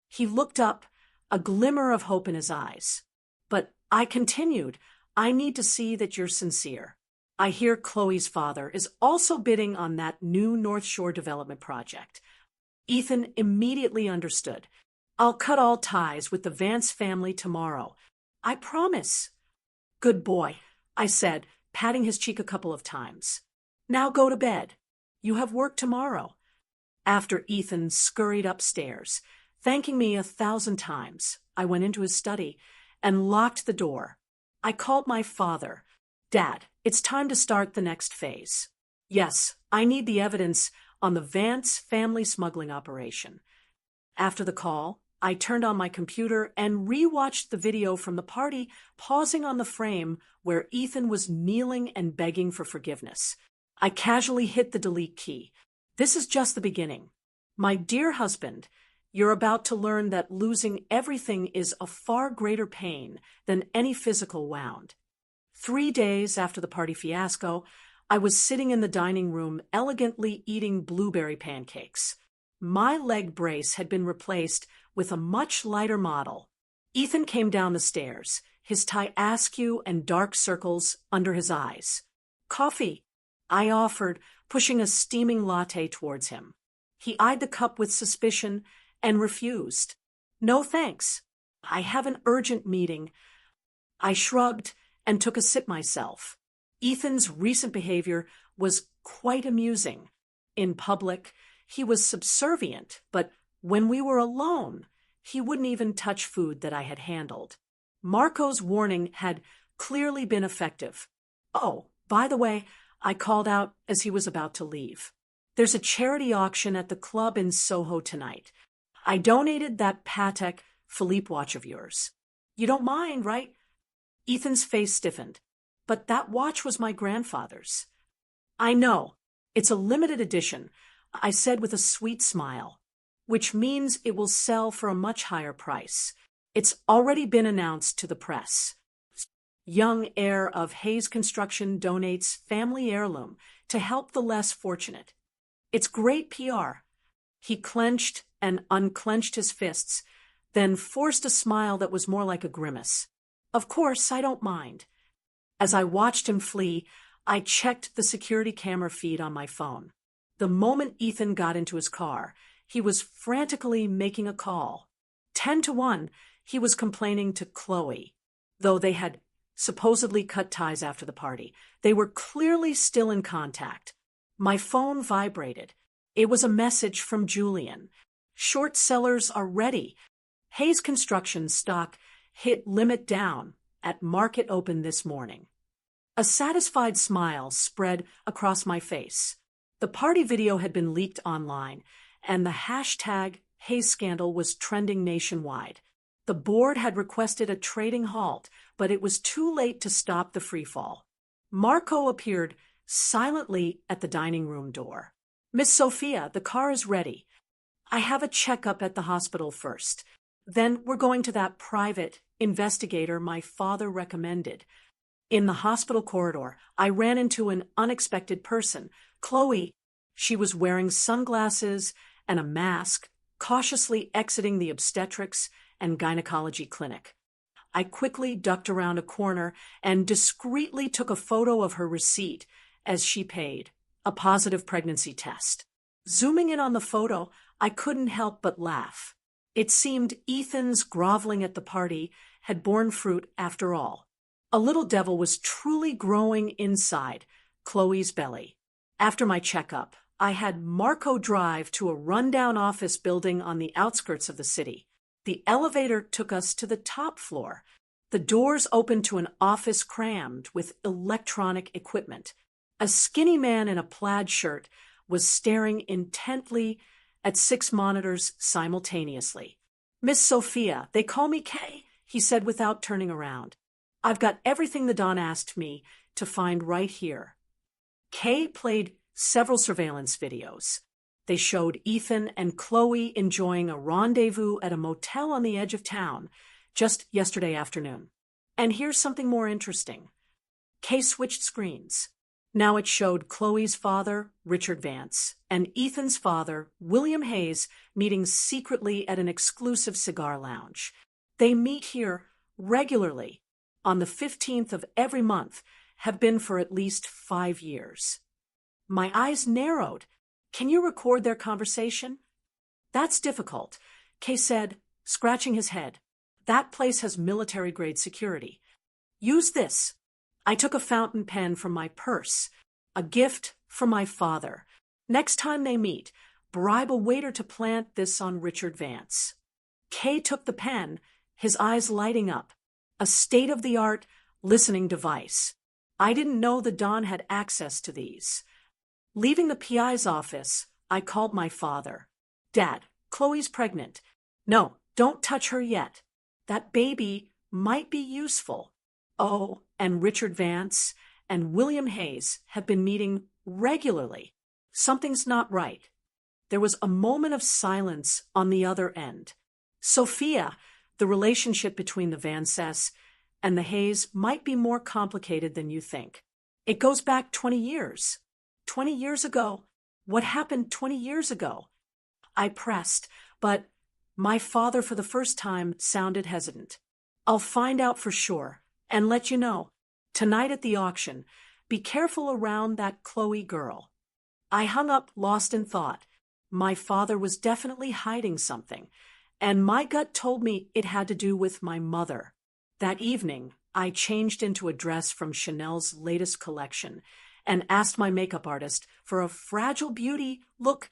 He looked up, a glimmer of hope in his eyes. "But," I continued, "I need to see that you're sincere. I hear Chloe's father is also bidding on that new North Shore development project." Ethan immediately understood. "I'll cut all ties with the Vance family tomorrow. I promise." "Good boy," I said, patting his cheek a couple of times. "Now go to bed. You have work tomorrow." After Ethan scurried upstairs, thanking me 1,000 times, I went into his study and locked the door. I called my father. "Dad, it's time to start the next phase." "Yes, I need the evidence on the Vance family smuggling operation." After the call, I turned on my computer and rewatched the video from the party, pausing on the frame where Ethan was kneeling and begging for forgiveness. I casually hit the delete key. This is just the beginning. My dear husband, you're about to learn that losing everything is a far greater pain than any physical wound. 3 days after the party fiasco, I was sitting in the dining room elegantly eating blueberry pancakes. My leg brace had been replaced with a much lighter model. Ethan came down the stairs, his tie askew and dark circles under his eyes. "Coffee," I offered, pushing a steaming latte towards him. He eyed the cup with suspicion and refused. "No thanks. I have an urgent meeting." I shrugged and took a sip myself. Ethan's recent behavior was quite amusing. In public, he was subservient, but when we were alone, he wouldn't even touch food that I had handled. Marco's warning had clearly been effective. "Oh, by the way," I called out as he was about to leave, "there's a charity auction at the club in Soho tonight. I donated that Patek Philippe watch of yours. You don't mind, right?" Ethan's face stiffened. "But that watch was my grandfather's." "I know. It's a limited edition," I said with a sweet smile, "which means it will sell for a much higher price. It's already been announced to the press. Young heir of Hayes Construction donates family heirloom to help the less fortunate. It's great PR." He clenched and unclenched his fists, then forced a smile that was more like a grimace. "Of course, I don't mind." As I watched him flee, I checked the security camera feed on my phone. The moment Ethan got into his car, he was frantically making a call. 10-1, he was complaining to Chloe, though they had supposedly cut ties after the party. They were clearly still in contact. My phone vibrated. It was a message from Julian. Short sellers are ready. Hayes Construction stock hit limit down at market open this morning. A satisfied smile spread across my face. The party video had been leaked online, and the hashtag Hayes scandal was trending nationwide. The board had requested a trading halt, but it was too late to stop the freefall. Marco appeared silently at the dining room door. "Miss Sophia, the car is ready. I have a checkup at the hospital first. Then we're going to that private investigator my father recommended." In the hospital corridor, I ran into an unexpected person. Chloe. She was wearing sunglasses and a mask, cautiously exiting the obstetrics and gynecology clinic. I quickly ducked around a corner and discreetly took a photo of her receipt as she paid, a positive pregnancy test. Zooming in on the photo, I couldn't help but laugh. It seemed Ethan's groveling at the party had borne fruit after all. A little devil was truly growing inside Chloe's belly. After my checkup, I had Marco drive to a rundown office building on the outskirts of the city. The elevator took us to the top floor. The doors opened to an office crammed with electronic equipment. A skinny man in a plaid shirt was staring intently at 6 monitors simultaneously. "Miss Sophia, they call me Kay," he said without turning around. "I've got everything the Don asked me to find right here." Kay played several surveillance videos. They showed Ethan and Chloe enjoying a rendezvous at a motel on the edge of town just yesterday afternoon. And here's something more interesting. Kay switched screens. Now it showed Chloe's father, Richard Vance, and Ethan's father, William Hayes, meeting secretly at an exclusive cigar lounge. They meet here regularly on the 15th of every month, have been for at least 5 years. My eyes narrowed. "Can you record their conversation?" "That's difficult," Kay said, scratching his head. "That place has military-grade security. Use this." I took a fountain pen from my purse, a gift from my father. "Next time they meet, bribe a waiter to plant this on Richard Vance." Kay took the pen, his eyes lighting up. A state-of-the-art listening device. I didn't know the Don had access to these. Leaving the PI's office, I called my father. "Dad, Chloe's pregnant. No, don't touch her yet. That baby might be useful." Oh, and Richard Vance and William Hayes have been meeting regularly. Something's not right. There was a moment of silence on the other end. "Sophia, the relationship between the Vances and the Hayes might be more complicated than you think. It goes back 20 years. 20 years ago? What happened 20 years ago?" I pressed, but my father for the first time sounded hesitant. "I'll find out for sure and let you know. Tonight at the auction, be careful around that Chloe girl." I hung up, lost in thought. My father was definitely hiding something, and my gut told me it had to do with my mother. That evening, I changed into a dress from Chanel's latest collection and asked my makeup artist for a fragile beauty look,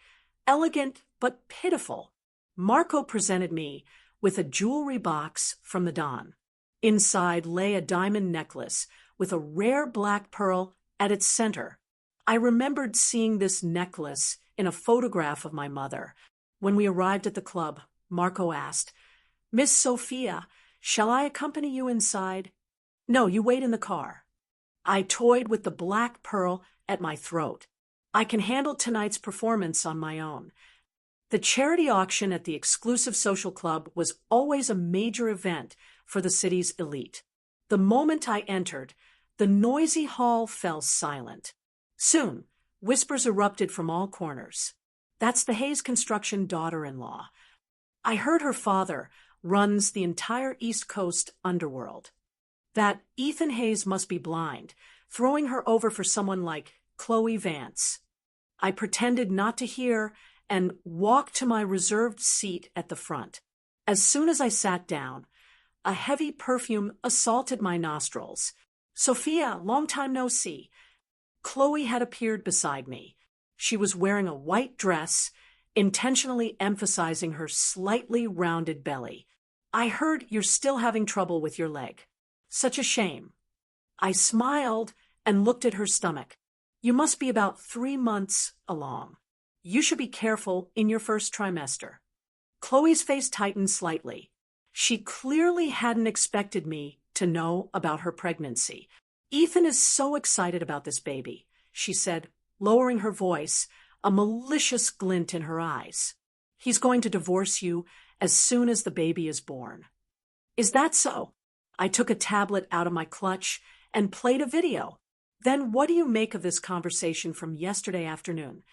elegant but pitiful. Marco presented me with a jewelry box from the Don. Inside lay a diamond necklace with a rare black pearl at its center. I remembered seeing this necklace in a photograph of my mother. When we arrived at the club, Marco asked, "Miss Sophia, shall I accompany you inside?" "No, you wait in the car." I toyed with the black pearl at my throat. I can handle tonight's performance on my own. The charity auction at the exclusive social club was always a major event for the city's elite. The moment I entered, the noisy hall fell silent. Soon, whispers erupted from all corners. "That's the Hayes Construction daughter-in-law. I heard her father runs the entire East Coast underworld. That Ethan Hayes must be blind, throwing her over for someone like Chloe Vance." I pretended not to hear and walked to my reserved seat at the front. As soon as I sat down, a heavy perfume assaulted my nostrils. Sophia, long time no see. Chloe had appeared beside me. She was wearing a white dress, intentionally emphasizing her slightly rounded belly. I heard you're still having trouble with your leg. Such a shame. I smiled and looked at her stomach. You must be about 3 months along. You should be careful in your first trimester. Chloe's face tightened slightly. She clearly hadn't expected me to know about her pregnancy. Ethan is so excited about this baby, she said, lowering her voice, a malicious glint in her eyes. He's going to divorce you as soon as the baby is born. Is that so? I took a tablet out of my clutch and played a video. Then what do you make of this conversation from yesterday afternoon?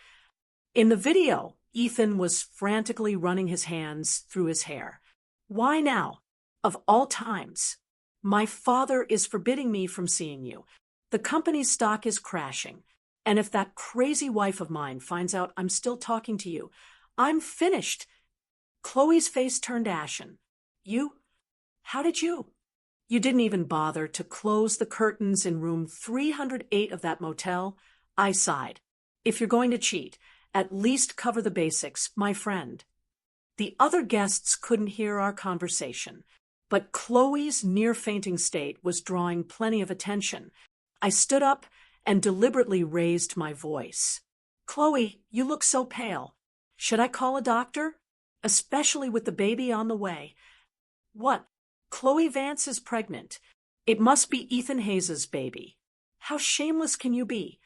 In the video, Ethan was frantically running his hands through his hair. Why now? Of all times. My father is forbidding me from seeing you. The company's stock is crashing. And if that crazy wife of mine finds out I'm still talking to you, I'm finished. Chloe's face turned ashen. You? How did you? You didn't even bother to close the curtains in room 308 of that motel? I sighed. If you're going to cheat, at least cover the basics, my friend. The other guests couldn't hear our conversation, but Chloe's near-fainting state was drawing plenty of attention. I stood up and deliberately raised my voice. Chloe, you look so pale. Should I call a doctor? Especially with the baby on the way. What? Chloe Vance is pregnant. It must be Ethan Hayes' baby. How shameless can you be?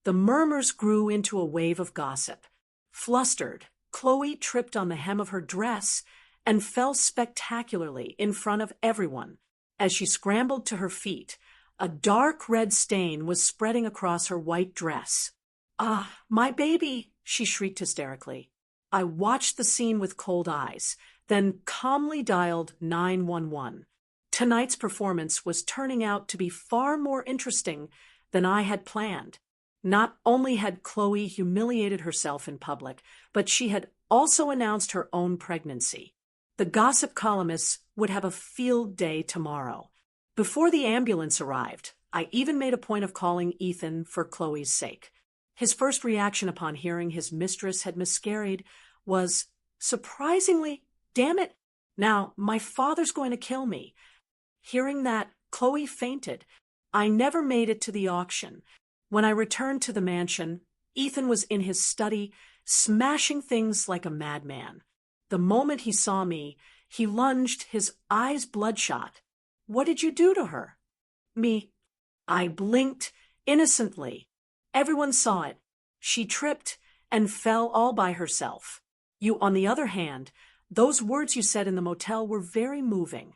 The murmurs grew into a wave of gossip. Flustered, Chloe tripped on the hem of her dress and fell spectacularly in front of everyone. As she scrambled to her feet, a dark red stain was spreading across her white dress. Ah, my baby, she shrieked hysterically. I watched the scene with cold eyes, then calmly dialed 911. Tonight's performance was turning out to be far more interesting than I had planned. Not only had Chloe humiliated herself in public, but she had also announced her own pregnancy. The gossip columnists would have a field day tomorrow. Before the ambulance arrived, I even made a point of calling Ethan for Chloe's sake. His first reaction upon hearing his mistress had miscarried was, surprisingly, damn it, now my father's going to kill me. Hearing that, Chloe fainted. I never made it to the auction. When I returned to the mansion, Ethan was in his study, smashing things like a madman. The moment he saw me, he lunged, his eyes bloodshot. What did you do to her? Me. I blinked innocently. Everyone saw it. She tripped and fell all by herself. You, on the other hand, those words you said in the motel were very moving.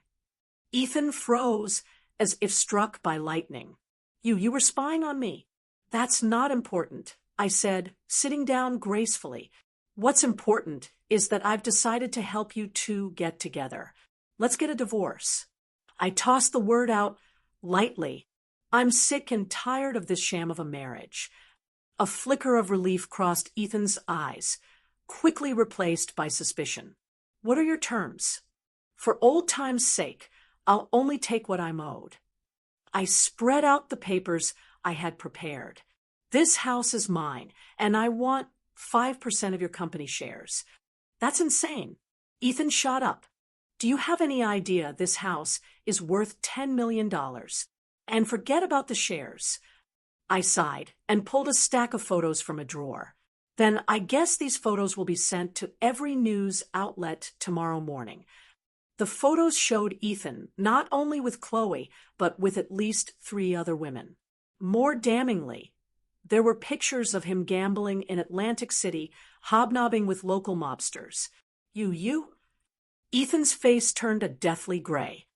Ethan froze as if struck by lightning. You were spying on me. That's not important, I said, sitting down gracefully. What's important is that I've decided to help you two get together. Let's get a divorce. I tossed the word out lightly. I'm sick and tired of this sham of a marriage. A flicker of relief crossed Ethan's eyes, quickly replaced by suspicion. What are your terms? For old time's sake, I'll only take what I'm owed. I spread out the papers I had prepared. This house is mine, and I want 5% of your company shares. That's insane. Ethan shot up. Do you have any idea this house is worth $10 million? And forget about the shares. I sighed and pulled a stack of photos from a drawer. Then I guess these photos will be sent to every news outlet tomorrow morning. The photos showed Ethan not only with Chloe, but with at least 3 other women. More damningly, there were pictures of him gambling in Atlantic City, hobnobbing with local mobsters. You? Ethan's face turned a deathly gray.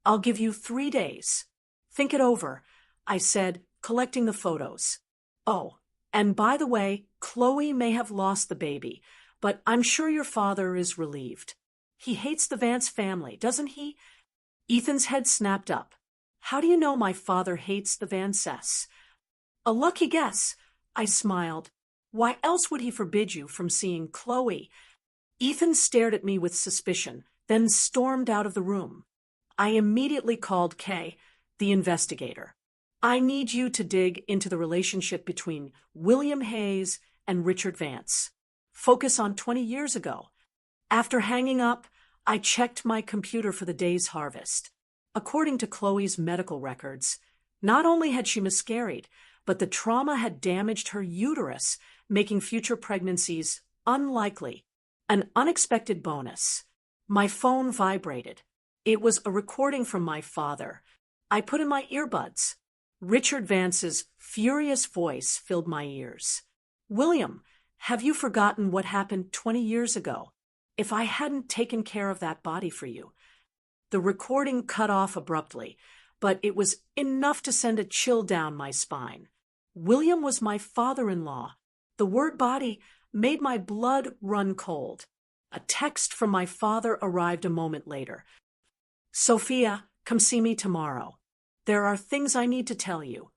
I'll give you 3 days. Think it over, I said, collecting the photos. Oh, and by the way, Chloe may have lost the baby, but I'm sure your father is relieved. He hates the Vance family, doesn't he? Ethan's head snapped up. How do you know my father hates the Vances? A lucky guess, I smiled. Why else would he forbid you from seeing Chloe? Ethan stared at me with suspicion, then stormed out of the room. I immediately called Kay, the investigator. I need you to dig into the relationship between William Hayes and Richard Vance. Focus on 20 years ago. After hanging up, I checked my computer for the day's harvest. According to Chloe's medical records, not only had she miscarried, but the trauma had damaged her uterus, making future pregnancies unlikely. An unexpected bonus. My phone vibrated. It was a recording from my father. I put in my earbuds. Richard Vance's furious voice filled my ears. "William, have you forgotten what happened 20 years ago? If I hadn't taken care of that body for you." The recording cut off abruptly, but it was enough to send a chill down my spine. William was my father-in-law. The word body made my blood run cold. A text from my father arrived a moment later. "Sophia, come see me tomorrow. There are things I need to tell you."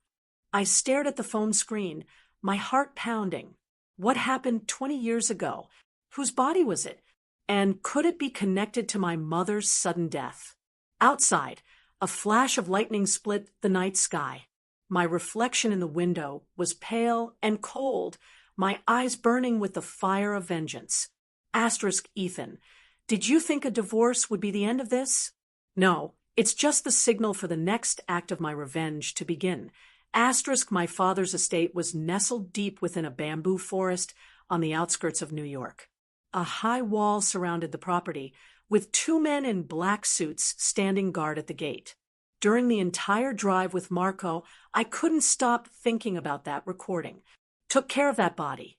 I stared at the phone screen, my heart pounding. What happened 20 years ago? Whose body was it? And could it be connected to my mother's sudden death? Outside, a flash of lightning split the night sky. My reflection in the window was pale and cold, my eyes burning with the fire of vengeance. Ethan, did you think a divorce would be the end of this? No, it's just the signal for the next act of my revenge to begin. My father's estate was nestled deep within a bamboo forest on the outskirts of New York. A high wall surrounded the property, with 2 men in black suits standing guard at the gate. During the entire drive with Marco, I couldn't stop thinking about that recording. Took care of that body.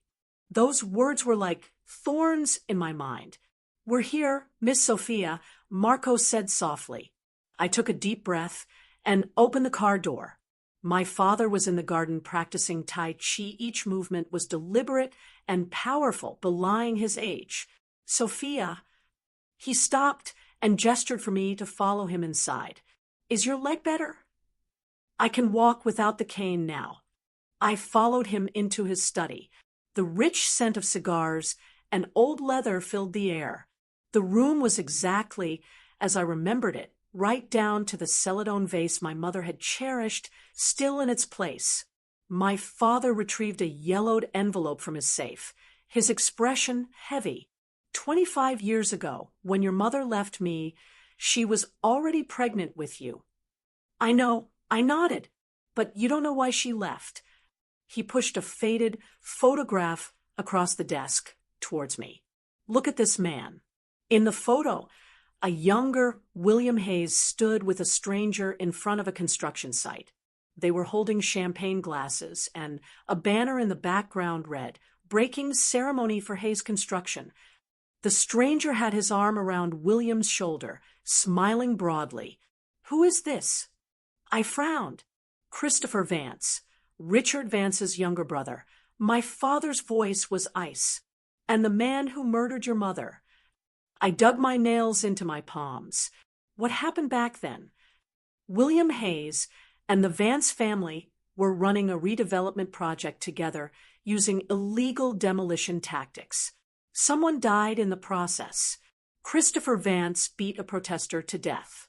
Those words were like thorns in my mind. "We're here, Miss Sophia," Marco said softly. I took a deep breath and opened the car door. My father was in the garden practicing Tai Chi. Each movement was deliberate and powerful, belying his age. "Sophia." He stopped and gestured for me to follow him inside. "Is your leg better?" "I can walk without the cane now." I followed him into his study. The rich scent of cigars and old leather filled the air. The room was exactly as I remembered it, right down to the celadon vase my mother had cherished, still in its place. My father retrieved a yellowed envelope from his safe, his expression heavy. 25 years ago, when your mother left me, she was already pregnant with you." "I know," I nodded. "But you don't know why she left." He pushed a faded photograph across the desk towards me. "Look at this man." In the photo, a younger William Hayes stood with a stranger in front of a construction site. They were holding champagne glasses, and a banner in the background read, "Breaking Ceremony for Hayes Construction." The stranger had his arm around William's shoulder, smiling broadly. "Who is this?" I frowned. "Christopher Vance, Richard Vance's younger brother. My father's voice was ice. And the man who murdered your mother." I dug my nails into my palms. What happened back then? William Hayes and the Vance family were running a redevelopment project together using illegal demolition tactics. Someone died in the process. Christopher Vance beat a protester to death.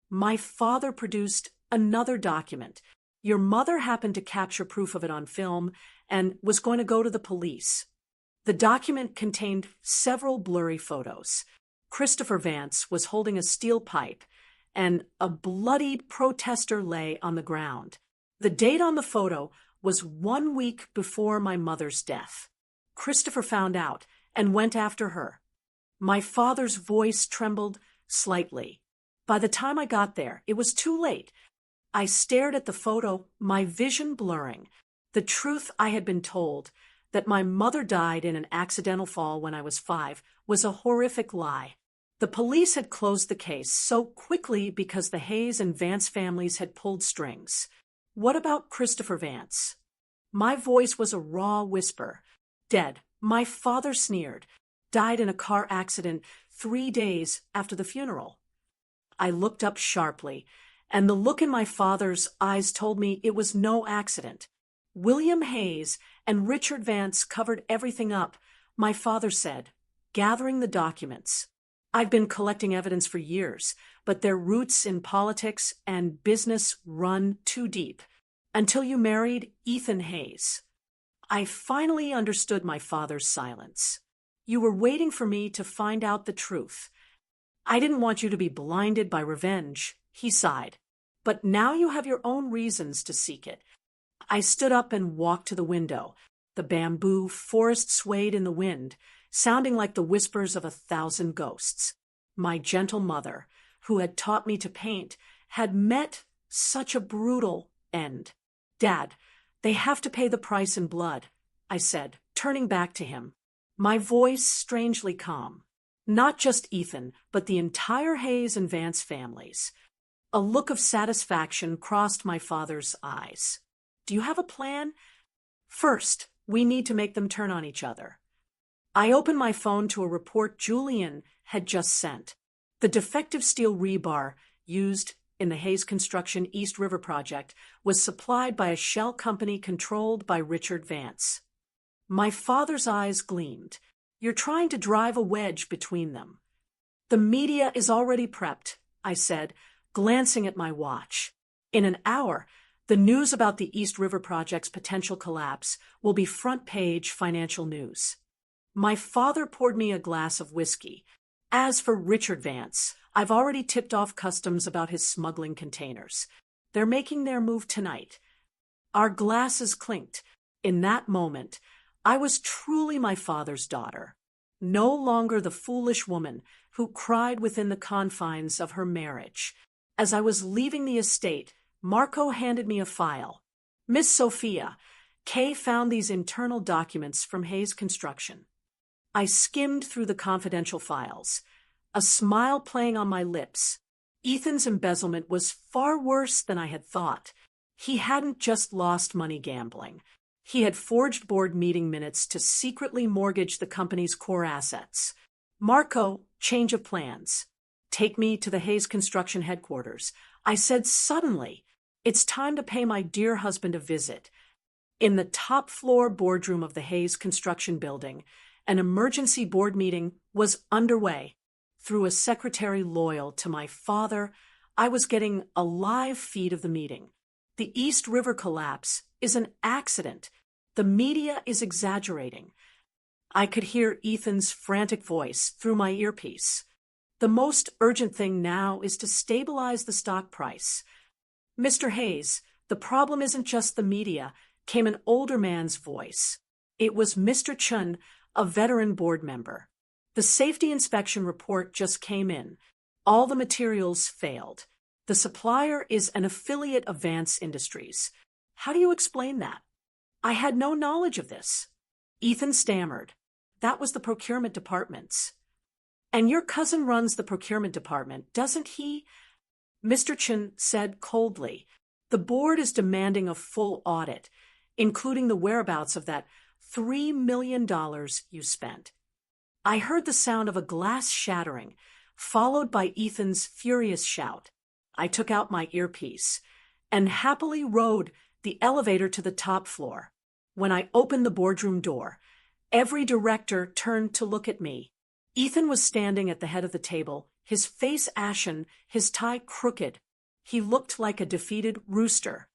My father produced another document. Your mother happened to capture proof of it on film and was going to go to the police. The document contained several blurry photos. Christopher Vance was holding a steel pipe, and a bloodied protester lay on the ground. The date on the photo was 1 week before my mother's death. Christopher found out and went after her. My father's voice trembled slightly. By the time I got there, it was too late. I stared at the photo, my vision blurring. The truth I had been told, that my mother died in an accidental fall when I was 5, was a horrific lie. The police had closed the case so quickly because the Hayes and Vance families had pulled strings. What about Christopher Vance? My voice was a raw whisper. "Dead," my father sneered. "Died in a car accident 3 days after the funeral." I looked up sharply, and the look in my father's eyes told me it was no accident. William Hayes and Richard Vance covered everything up, my father said, gathering the documents. I've been collecting evidence for years, but their roots in politics and business run too deep. Until you married Ethan Hayes. I finally understood my father's silence. You were waiting for me to find out the truth. I didn't want you to be blinded by revenge, he sighed. But now you have your own reasons to seek it. I stood up and walked to the window. The bamboo forest swayed in the wind, sounding like the whispers of 1,000 ghosts. My gentle mother, who had taught me to paint, had met such a brutal end. Dad, they have to pay the price in blood, I said, turning back to him, my voice strangely calm. Not just Ethan, but the entire Hayes and Vance families. A look of satisfaction crossed my father's eyes. Do you have a plan? First, we need to make them turn on each other. I opened my phone to a report Julian had just sent. The defective steel rebar used in the Hayes Construction East River project was supplied by a shell company controlled by Richard Vance. My father's eyes gleamed. You're trying to drive a wedge between them. The media is already prepped, I said, glancing at my watch. In an hour, the news about the East River project's potential collapse will be front-page financial news. My father poured me a glass of whiskey. As for Richard Vance, I've already tipped off customs about his smuggling containers. They're making their move tonight. Our glasses clinked. In that moment, I was truly my father's daughter, no longer the foolish woman who cried within the confines of her marriage. As I was leaving the estate, Marco handed me a file. Miss Sophia, Kay found these internal documents from Hayes Construction. I skimmed through the confidential files, a smile playing on my lips. Ethan's embezzlement was far worse than I had thought. He hadn't just lost money gambling. He had forged board meeting minutes to secretly mortgage the company's core assets. Marco, change of plans. Take me to the Hayes Construction headquarters. I said suddenly, it's time to pay my dear husband a visit. In the top floor boardroom of the Hayes Construction building, an emergency board meeting was underway. Through a secretary loyal to my father, I was getting a live feed of the meeting. The East River collapse is an accident. The media is exaggerating. I could hear Ethan's frantic voice through my earpiece. The most urgent thing now is to stabilize the stock price. Mr. Hayes, the problem isn't just the media, came an older man's voice. It was Mr. Chun, a veteran board member. The safety inspection report just came in. All the materials failed. The supplier is an affiliate of Vance Industries. How do you explain that? I had no knowledge of this. Ethan stammered. That was the procurement department's. And your cousin runs the procurement department, doesn't he? Mr. Chun said coldly. The board is demanding a full audit, including the whereabouts of that $3 million you spent. I heard the sound of a glass shattering, followed by Ethan's furious shout. I took out my earpiece and happily rode the elevator to the top floor. When I opened the boardroom door, every director turned to look at me. Ethan was standing at the head of the table, his face ashen, his tie crooked. He looked like a defeated rooster.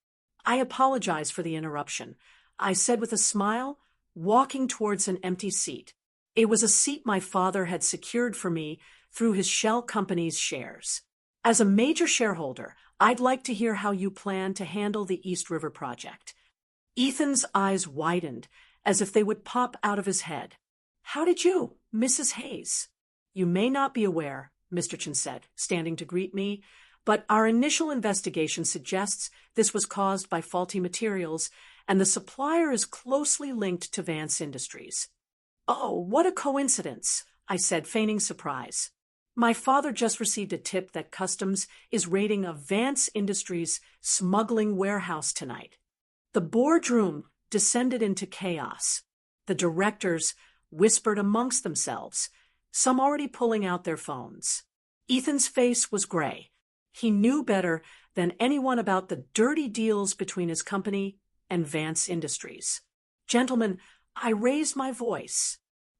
I apologize for the interruption, I said with a smile, walking towards an empty seat. It was a seat my father had secured for me through his shell company's shares. As a major shareholder, I'd like to hear how you plan to handle the East River project. Ethan's eyes widened, as if they would pop out of his head. How did you, Mrs. Hayes? You may not be aware, Mr. Chun said, standing to greet me, but our initial investigation suggests this was caused by faulty materials, and the supplier is closely linked to Vance Industries. Oh, what a coincidence, I said, feigning surprise. My father just received a tip that Customs is raiding a Vance Industries smuggling warehouse tonight. The boardroom descended into chaos. The directors whispered amongst themselves, some already pulling out their phones. Ethan's face was gray. He knew better than anyone about the dirty deals between his company and Vance Industries. Gentlemen, I raised my voice.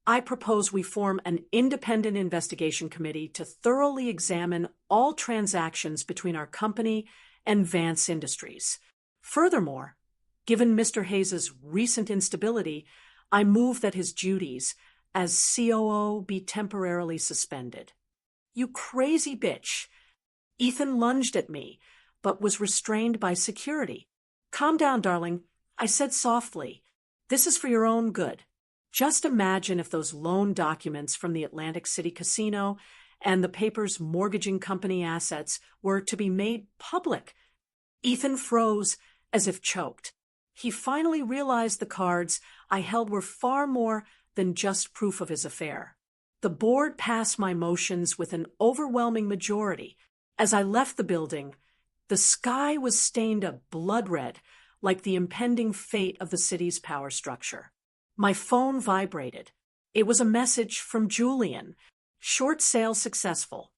I propose we form an independent investigation committee to thoroughly examine all transactions between our company and Vance Industries. Furthermore, given Mr. Hayes's recent instability, I move that his duties as COO be temporarily suspended. You crazy bitch! Ethan lunged at me, but was restrained by security. Calm down, darling, I said softly. This is for your own good. Just imagine if those loan documents from the Atlantic City Casino and the paper's mortgaging company assets were to be made public. Ethan froze as if choked. He finally realized the cards I held were far more than just proof of his affair. The board passed my motions with an overwhelming majority. As I left the building, the sky was stained a blood red, like the impending fate of the city's power structure. My phone vibrated. It was a message from Julian. Short sale successful.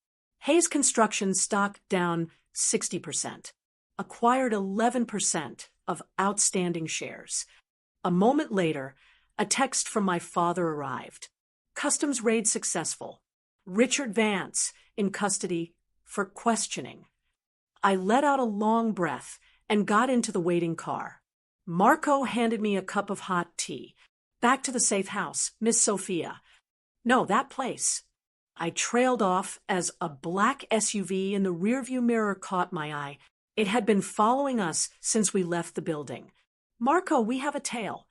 Hayes Construction stock down 60%. Acquired 11% of outstanding shares. A moment later, a text from my father arrived. Customs raid successful. Richard Vance in custody for questioning. I let out a long breath and got into the waiting car. Marco handed me a cup of hot tea. Back to the safe house, Miss Sophia. No, that place. I trailed off as a black SUV in the rearview mirror caught my eye. It had been following us since we left the building. Marco, we have a tail.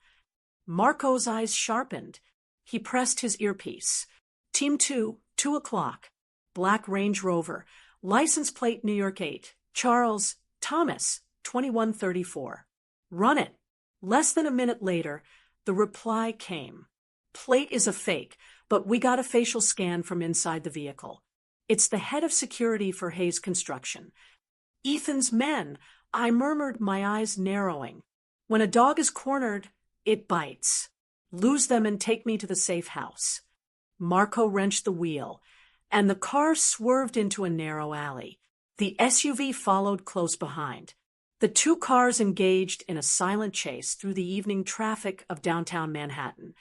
Marco's eyes sharpened. He pressed his earpiece. Team 2, 2 o'clock. Black Range Rover. License plate New York 8. Charles Thomas, 2134. Run it. Less than a minute later, the reply came. Plate is a fake, but we got a facial scan from inside the vehicle. It's the head of security for Hayes Construction. Ethan's men, I murmured, my eyes narrowing. When a dog is cornered, it bites. Lose them and take me to the safe house. Marco wrenched the wheel, and the car swerved into a narrow alley. The SUV followed close behind. The two cars engaged in a silent chase through the evening traffic of downtown Manhattan.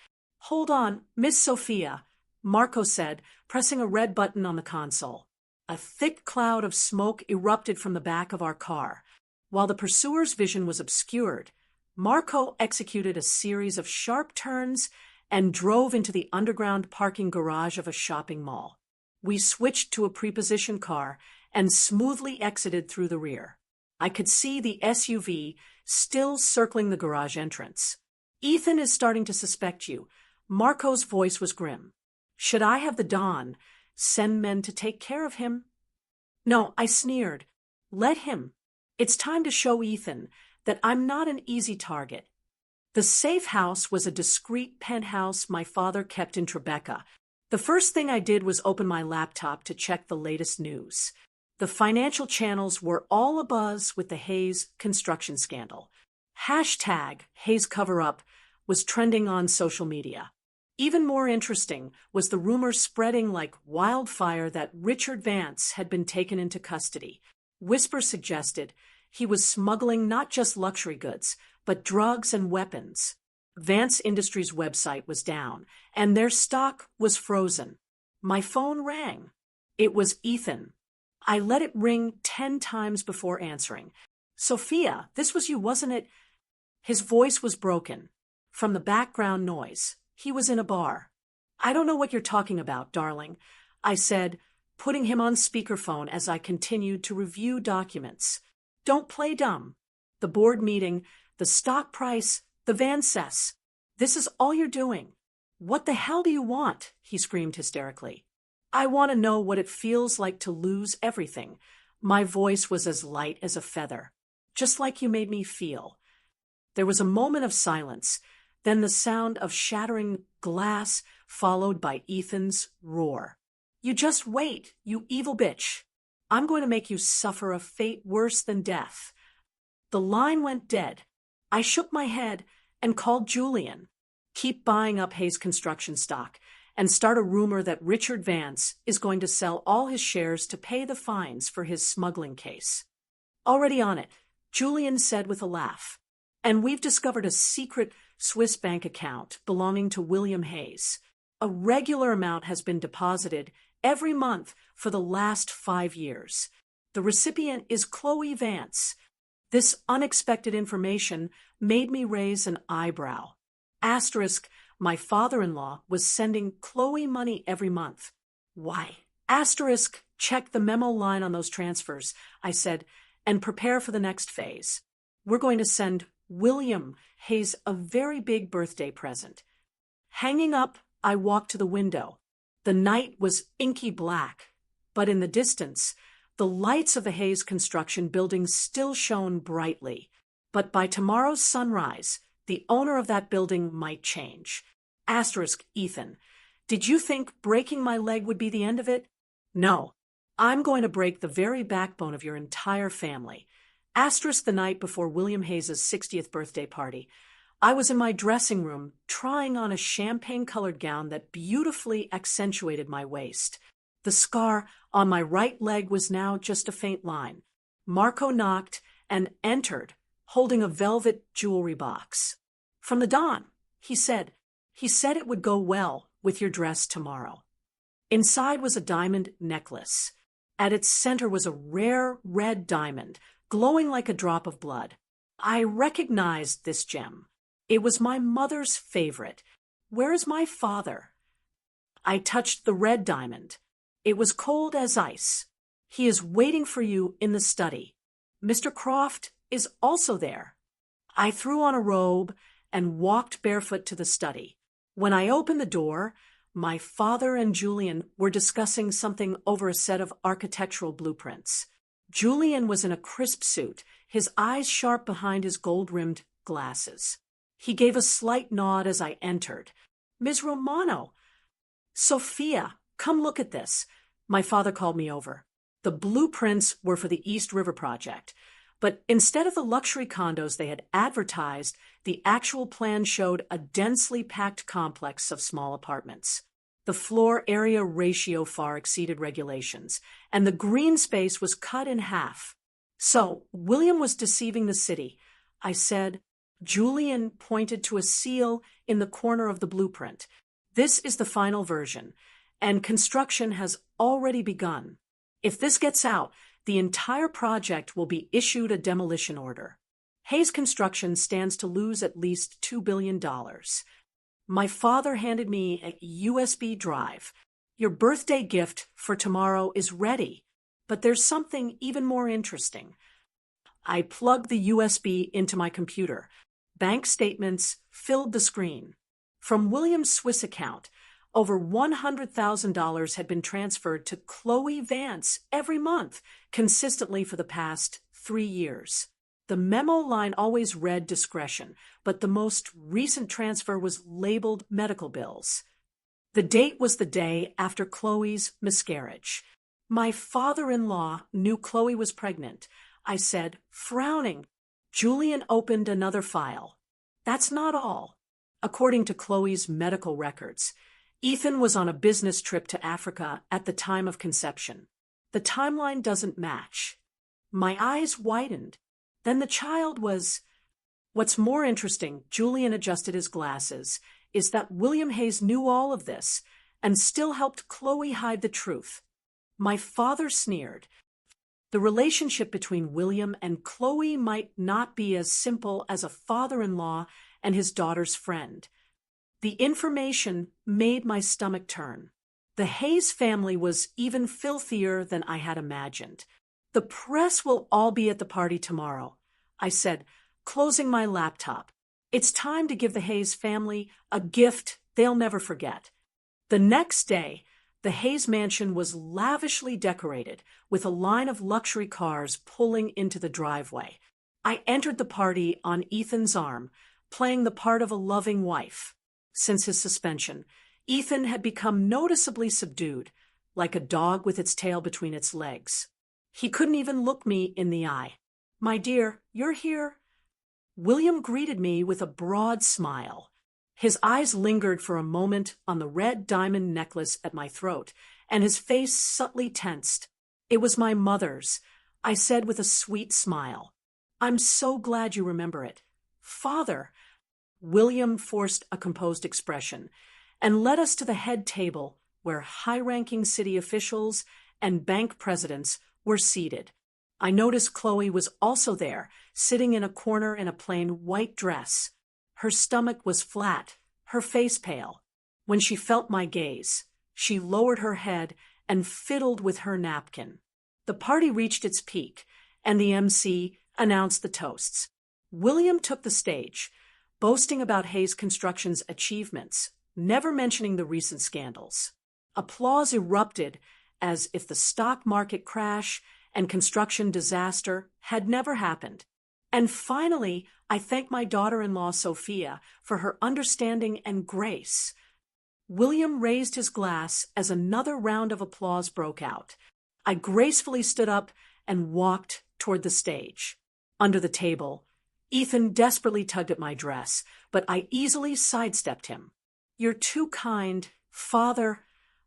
Hold on, Miss Sophia, Marco said, pressing a red button on the console. A thick cloud of smoke erupted from the back of our car. While the pursuer's vision was obscured, Marco executed a series of sharp turns and drove into the underground parking garage of a shopping mall. We switched to a prepositioned car and smoothly exited through the rear. I could see the SUV still circling the garage entrance. Ethan is starting to suspect you. Marco's voice was grim. Should I have the Don send men to take care of him? No, I sneered. Let him. It's time to show Ethan that I'm not an easy target. The safe house was a discreet penthouse my father kept in Tribeca. The first thing I did was open my laptop to check the latest news. The financial channels were all abuzz with the Hayes construction scandal. Hashtag Hayes cover-up was trending on social media. Even more interesting was the rumor spreading like wildfire that Richard Vance had been taken into custody. Whispers suggested he was smuggling not just luxury goods, but drugs and weapons. Vance Industries' website was down, and their stock was frozen. My phone rang. It was Ethan. I let it ring 10 times before answering. Sophia, this was you, wasn't it? His voice was broken. From the background noise, he was in a bar. I don't know what you're talking about, darling, I said, putting him on speakerphone as I continued to review documents. Don't play dumb. The board meeting, the stock price, the Vances. This is all you're doing. What the hell do you want? He screamed hysterically. I want to know what it feels like to lose everything. My voice was as light as a feather, just like you made me feel. There was a moment of silence, then the sound of shattering glass followed by Ethan's roar. You just wait, you evil bitch. I'm going to make you suffer a fate worse than death. The line went dead. I shook my head and called Julian. Keep buying up Hayes Construction stock and start a rumor that Richard Vance is going to sell all his shares to pay the fines for his smuggling case. Already on it, Julian said with a laugh. And we've discovered a secret Swiss bank account belonging to William Hayes. A regular amount has been deposited every month for the last 5 years. The recipient is Chloe Vance. This unexpected information made me raise an eyebrow. Asterisk, my father-in-law was sending Chloe money every month. Why? Asterisk, check the memo line on those transfers, I said, and prepare for the next phase. We're going to send William Hayes a very big birthday present. Hanging up, I walked to the window. The night was inky black, but in the distance, the lights of the Hayes construction building still shone brightly. But by tomorrow's sunrise, the owner of that building might change. Asterisk, Ethan, did you think breaking my leg would be the end of it? No. I'm going to break the very backbone of your entire family. Asterisk, the night before William Hayes' 60th birthday party, I was in my dressing room trying on a champagne-colored gown that beautifully accentuated my waist. The scar on my right leg was now just a faint line. Marco knocked and entered, holding a velvet jewelry box. From the dawn, he said it would go well with your dress tomorrow. Inside was a diamond necklace. At its center was a rare red diamond, glowing like a drop of blood. I recognized this gem. It was my mother's favorite. Where is my father? I touched the red diamond. It was cold as ice. He is waiting for you in the study. Mr. Croft is also there. I threw on a robe and walked barefoot to the study. When I opened the door, my father and Julian were discussing something over a set of architectural blueprints. Julian was in a crisp suit, his eyes sharp behind his gold-rimmed glasses. He gave a slight nod as I entered. Ms. Romano. Sophia, come look at this. My father called me over. The blueprints were for the East River project, but instead of the luxury condos they had advertised, the actual plan showed a densely packed complex of small apartments. The floor area ratio far exceeded regulations, and the green space was cut in half. So, William was deceiving the city, I said. Julian pointed to a seal in the corner of the blueprint. This is the final version, and construction has already begun. If this gets out, the entire project will be issued a demolition order. Hayes Construction stands to lose at least $2 billion. My father handed me a USB drive. Your birthday gift for tomorrow is ready, but there's something even more interesting. I plugged the USB into my computer. Bank statements filled the screen. From William's Swiss account, over $100,000 had been transferred to Chloe Vance every month, consistently for the past 3 years. The memo line always read discretion, but the most recent transfer was labeled medical bills. The date was the day after Chloe's miscarriage. My father-in-law knew Chloe was pregnant. I said, frowning. Julian opened another file. That's not all. According to Chloe's medical records, Ethan was on a business trip to Africa at the time of conception. The timeline doesn't match. My eyes widened. Then the child was... What's more interesting, Julian adjusted his glasses, is that William Hayes knew all of this and still helped Chloe hide the truth. My father sneered. The relationship between William and Chloe might not be as simple as a father-in-law and his daughter's friend. The information made my stomach turn. The Hayes family was even filthier than I had imagined. The press will all be at the party tomorrow, I said, closing my laptop. It's time to give the Hayes family a gift they'll never forget. The next day, the Hayes mansion was lavishly decorated with a line of luxury cars pulling into the driveway. I entered the party on Ethan's arm, playing the part of a loving wife. Since his suspension, Ethan had become noticeably subdued, like a dog with its tail between its legs. He couldn't even look me in the eye. My dear, you're here? William greeted me with a broad smile. His eyes lingered for a moment on the red diamond necklace at my throat, and his face subtly tensed. It was my mother's, I said with a sweet smile. I'm so glad you remember it. Father! William forced a composed expression, and led us to the head table where high-ranking city officials and bank presidents were seated. I noticed Chloe was also there, sitting in a corner in a plain white dress. Her stomach was flat, her face pale. When she felt my gaze, she lowered her head and fiddled with her napkin. The party reached its peak, and the MC announced the toasts. William took the stage, boasting about Hayes Construction's achievements, never mentioning the recent scandals. Applause erupted as if the stock market crash and construction disaster had never happened. And finally, I thanked my daughter-in-law Sophia for her understanding and grace. William raised his glass as another round of applause broke out. I gracefully stood up and walked toward the stage. Under the table, Ethan desperately tugged at my dress, but I easily sidestepped him. "You're too kind, Father,"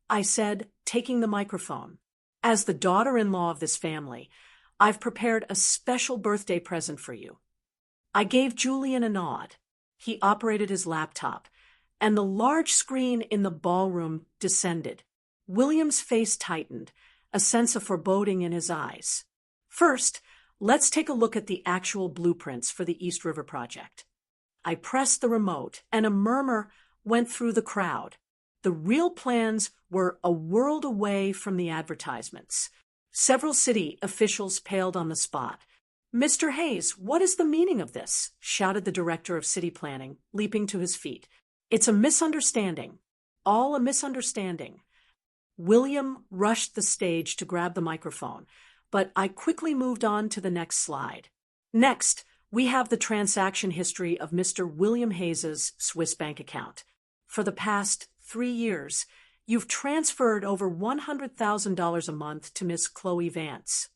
I said, taking the microphone. "As the daughter-in-law of this family, I've prepared a special birthday present for you." I gave Julian a nod. He operated his laptop, and the large screen in the ballroom descended. William's face tightened, a sense of foreboding in his eyes. "First, let's take a look at the actual blueprints for the East River project." I pressed the remote, and a murmur went through the crowd. The real plans were a world away from the advertisements. Several city officials paled on the spot. "Mr. Hayes, what is the meaning of this?" shouted the director of city planning, leaping to his feet. "It's a misunderstanding. All a misunderstanding." William rushed the stage to grab the microphone, but I quickly moved on to the next slide. Next, we have the transaction history of Mr. William Hayes's Swiss bank account. For the past 3 years, you've transferred over $100,000 a month to Miss Chloe Vance.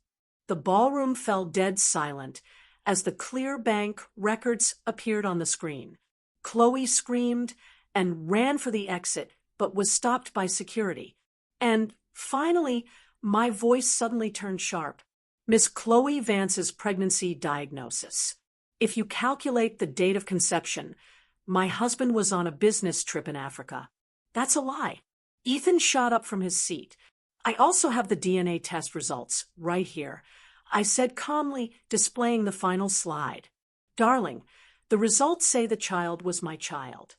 The ballroom fell dead silent as the clear bank records appeared on the screen. Chloe screamed and ran for the exit, but was stopped by security. And finally, my voice suddenly turned sharp. "Miss Chloe Vance's pregnancy diagnosis. If you calculate the date of conception, my husband was on a business trip in Africa." "That's a lie." Ethan shot up from his seat. "I also have the DNA test results right here," I said calmly, displaying the final slide. "Darling, the results say the child was my child."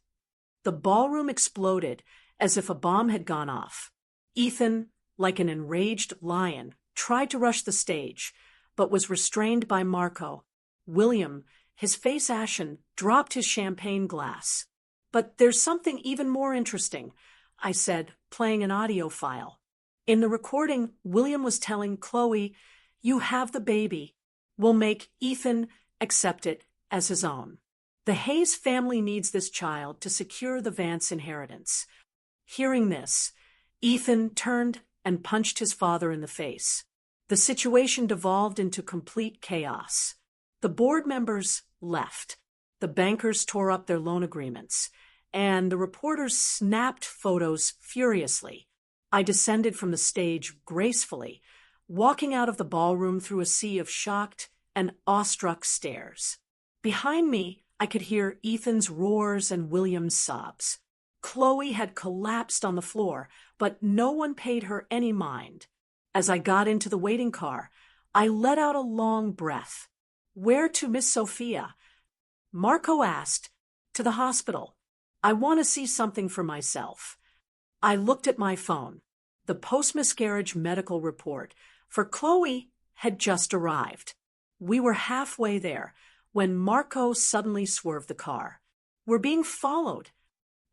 The ballroom exploded as if a bomb had gone off. Ethan, like an enraged lion, tried to rush the stage, but was restrained by Marco. William, his face ashen, dropped his champagne glass. "But there's something even more interesting," I said, playing an audio file. In the recording, William was telling Chloe, "You have the baby. We'll make Ethan accept it as his own. The Hayes family needs this child to secure the Vance inheritance." Hearing this, Ethan turned and punched his father in the face. The situation devolved into complete chaos. The board members left. The bankers tore up their loan agreements, and the reporters snapped photos furiously. I descended from the stage gracefully, walking out of the ballroom through a sea of shocked and awestruck stares. Behind me, I could hear Ethan's roars and William's sobs. Chloe had collapsed on the floor, but no one paid her any mind. As I got into the waiting car, I let out a long breath. "Where to, Miss Sophia?" Marco asked. "To the hospital. I want to see something for myself." I looked at my phone. The post-miscarriage medical report for Chloe had just arrived. We were halfway there when Marco suddenly swerved the car. "We're being followed."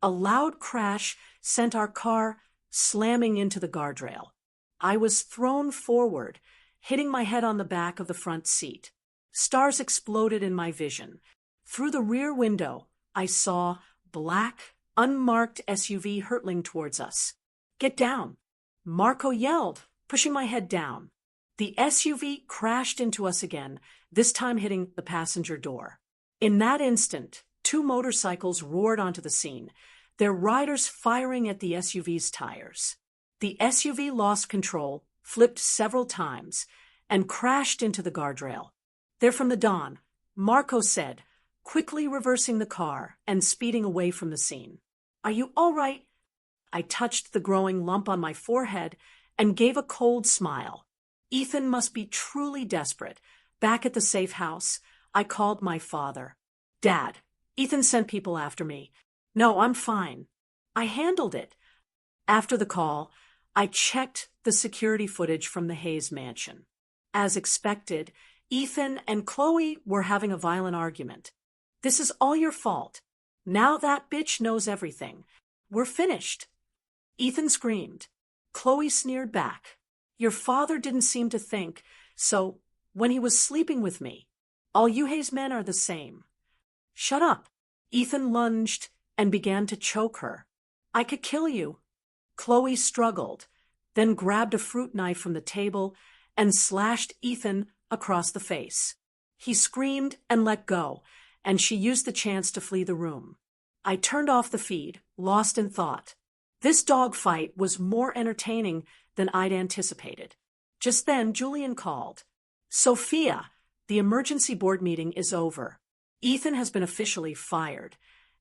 A loud crash sent our car slamming into the guardrail. I was thrown forward, hitting my head on the back of the front seat. Stars exploded in my vision. Through the rear window, I saw black, unmarked SUV hurtling towards us. "Get down!" Marco yelled, pushing my head down. The SUV crashed into us again, this time hitting the passenger door. In that instant, 2 motorcycles roared onto the scene, their riders firing at the SUV's tires. The SUV lost control, flipped several times, and crashed into the guardrail. "They're from the Don," Marco said, quickly reversing the car and speeding away from the scene. "Are you all right?" I touched the growing lump on my forehead and gave a cold smile. Ethan must be truly desperate. Back at the safe house, I called my father. Dad, Ethan sent people after me. No, I'm fine. I handled it. After the call, I checked the security footage from the Hayes mansion. As expected, Ethan and Chloe were having a violent argument. This is all your fault. Now that bitch knows everything. We're finished. Ethan screamed. Chloe sneered back. Your father didn't seem to think, so when he was sleeping with me, all you Hayes men are the same. Shut up. Ethan lunged and began to choke her. I could kill you. Chloe struggled, then grabbed a fruit knife from the table and slashed Ethan across the face. He screamed and let go, and she used the chance to flee the room. I turned off the feed, lost in thought. This dogfight was more entertaining than I'd anticipated. Just then, Julian called. Sophia, the emergency board meeting is over. Ethan has been officially fired,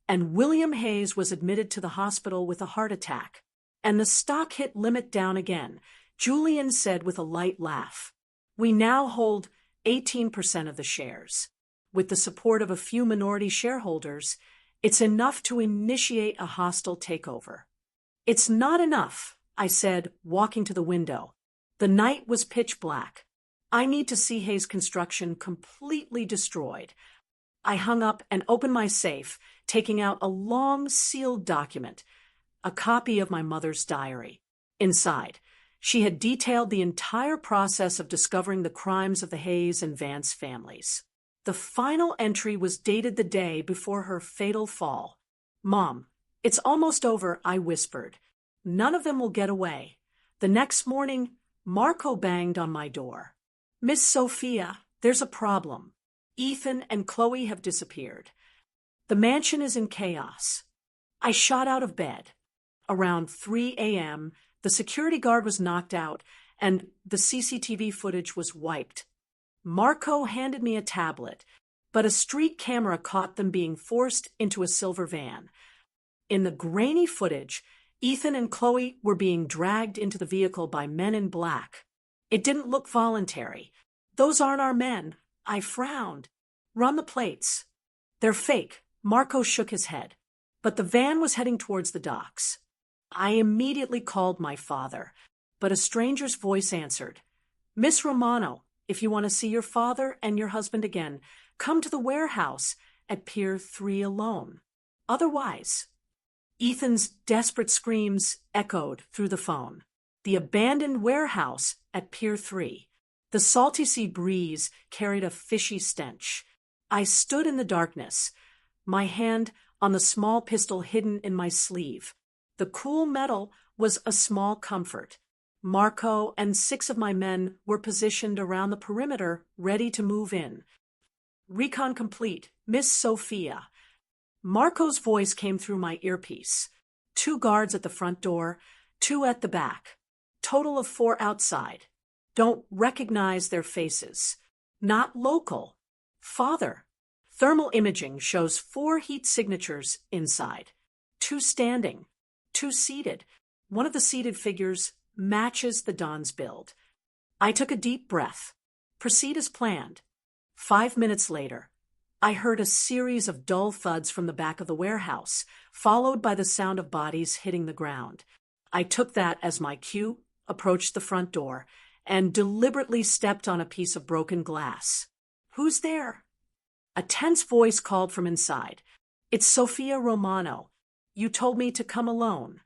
and William Hayes was admitted to the hospital with a heart attack. And the stock hit limit down again, Julian said with a light laugh. We now hold 18% of the shares. With the support of a few minority shareholders, it's enough to initiate a hostile takeover. It's not enough, I said, walking to the window. The night was pitch black. I need to see Hayes Construction completely destroyed. I hung up and opened my safe, taking out a long sealed document, a copy of my mother's diary. Inside, she had detailed the entire process of discovering the crimes of the Hayes and Vance families. The final entry was dated the day before her fatal fall. Mom, it's almost over, I whispered. None of them will get away. The next morning, Marco banged on my door. Miss Sophia, there's a problem. Ethan and Chloe have disappeared. The mansion is in chaos. I shot out of bed. Around 3 a.m., the security guard was knocked out, and the CCTV footage was wiped. Marco handed me a tablet, but a street camera caught them being forced into a silver van. In the grainy footage, Ethan and Chloe were being dragged into the vehicle by men in black. It didn't look voluntary. Those aren't our men. I frowned. Run the plates. They're fake. Marco shook his head. But the van was heading towards the docks. I immediately called my father, but a stranger's voice answered. Miss Romano, if you want to see your father and your husband again, come to the warehouse at Pier 3 alone. Otherwise, Ethan's desperate screams echoed through the phone. The abandoned warehouse at Pier 3. The salty sea breeze carried a fishy stench. I stood in the darkness, my hand on the small pistol hidden in my sleeve. The cool metal was a small comfort. Marco and 6 of my men were positioned around the perimeter, ready to move in. Recon complete, Miss Sophia. Marco's voice came through my earpiece. 2 guards at the front door, 2 at the back. Total of 4 outside. Don't recognize their faces. Not local. Father. Thermal imaging shows 4 heat signatures inside. 2 standing. 2 seated. One of the seated figures matches the Don's build. I took a deep breath. Proceed as planned. 5 minutes later, I heard a series of dull thuds from the back of the warehouse, followed by the sound of bodies hitting the ground. I took that as my cue, approached the front door, and deliberately stepped on a piece of broken glass. Who's there? A tense voice called from inside. It's Sophia Romano. You told me to come alone.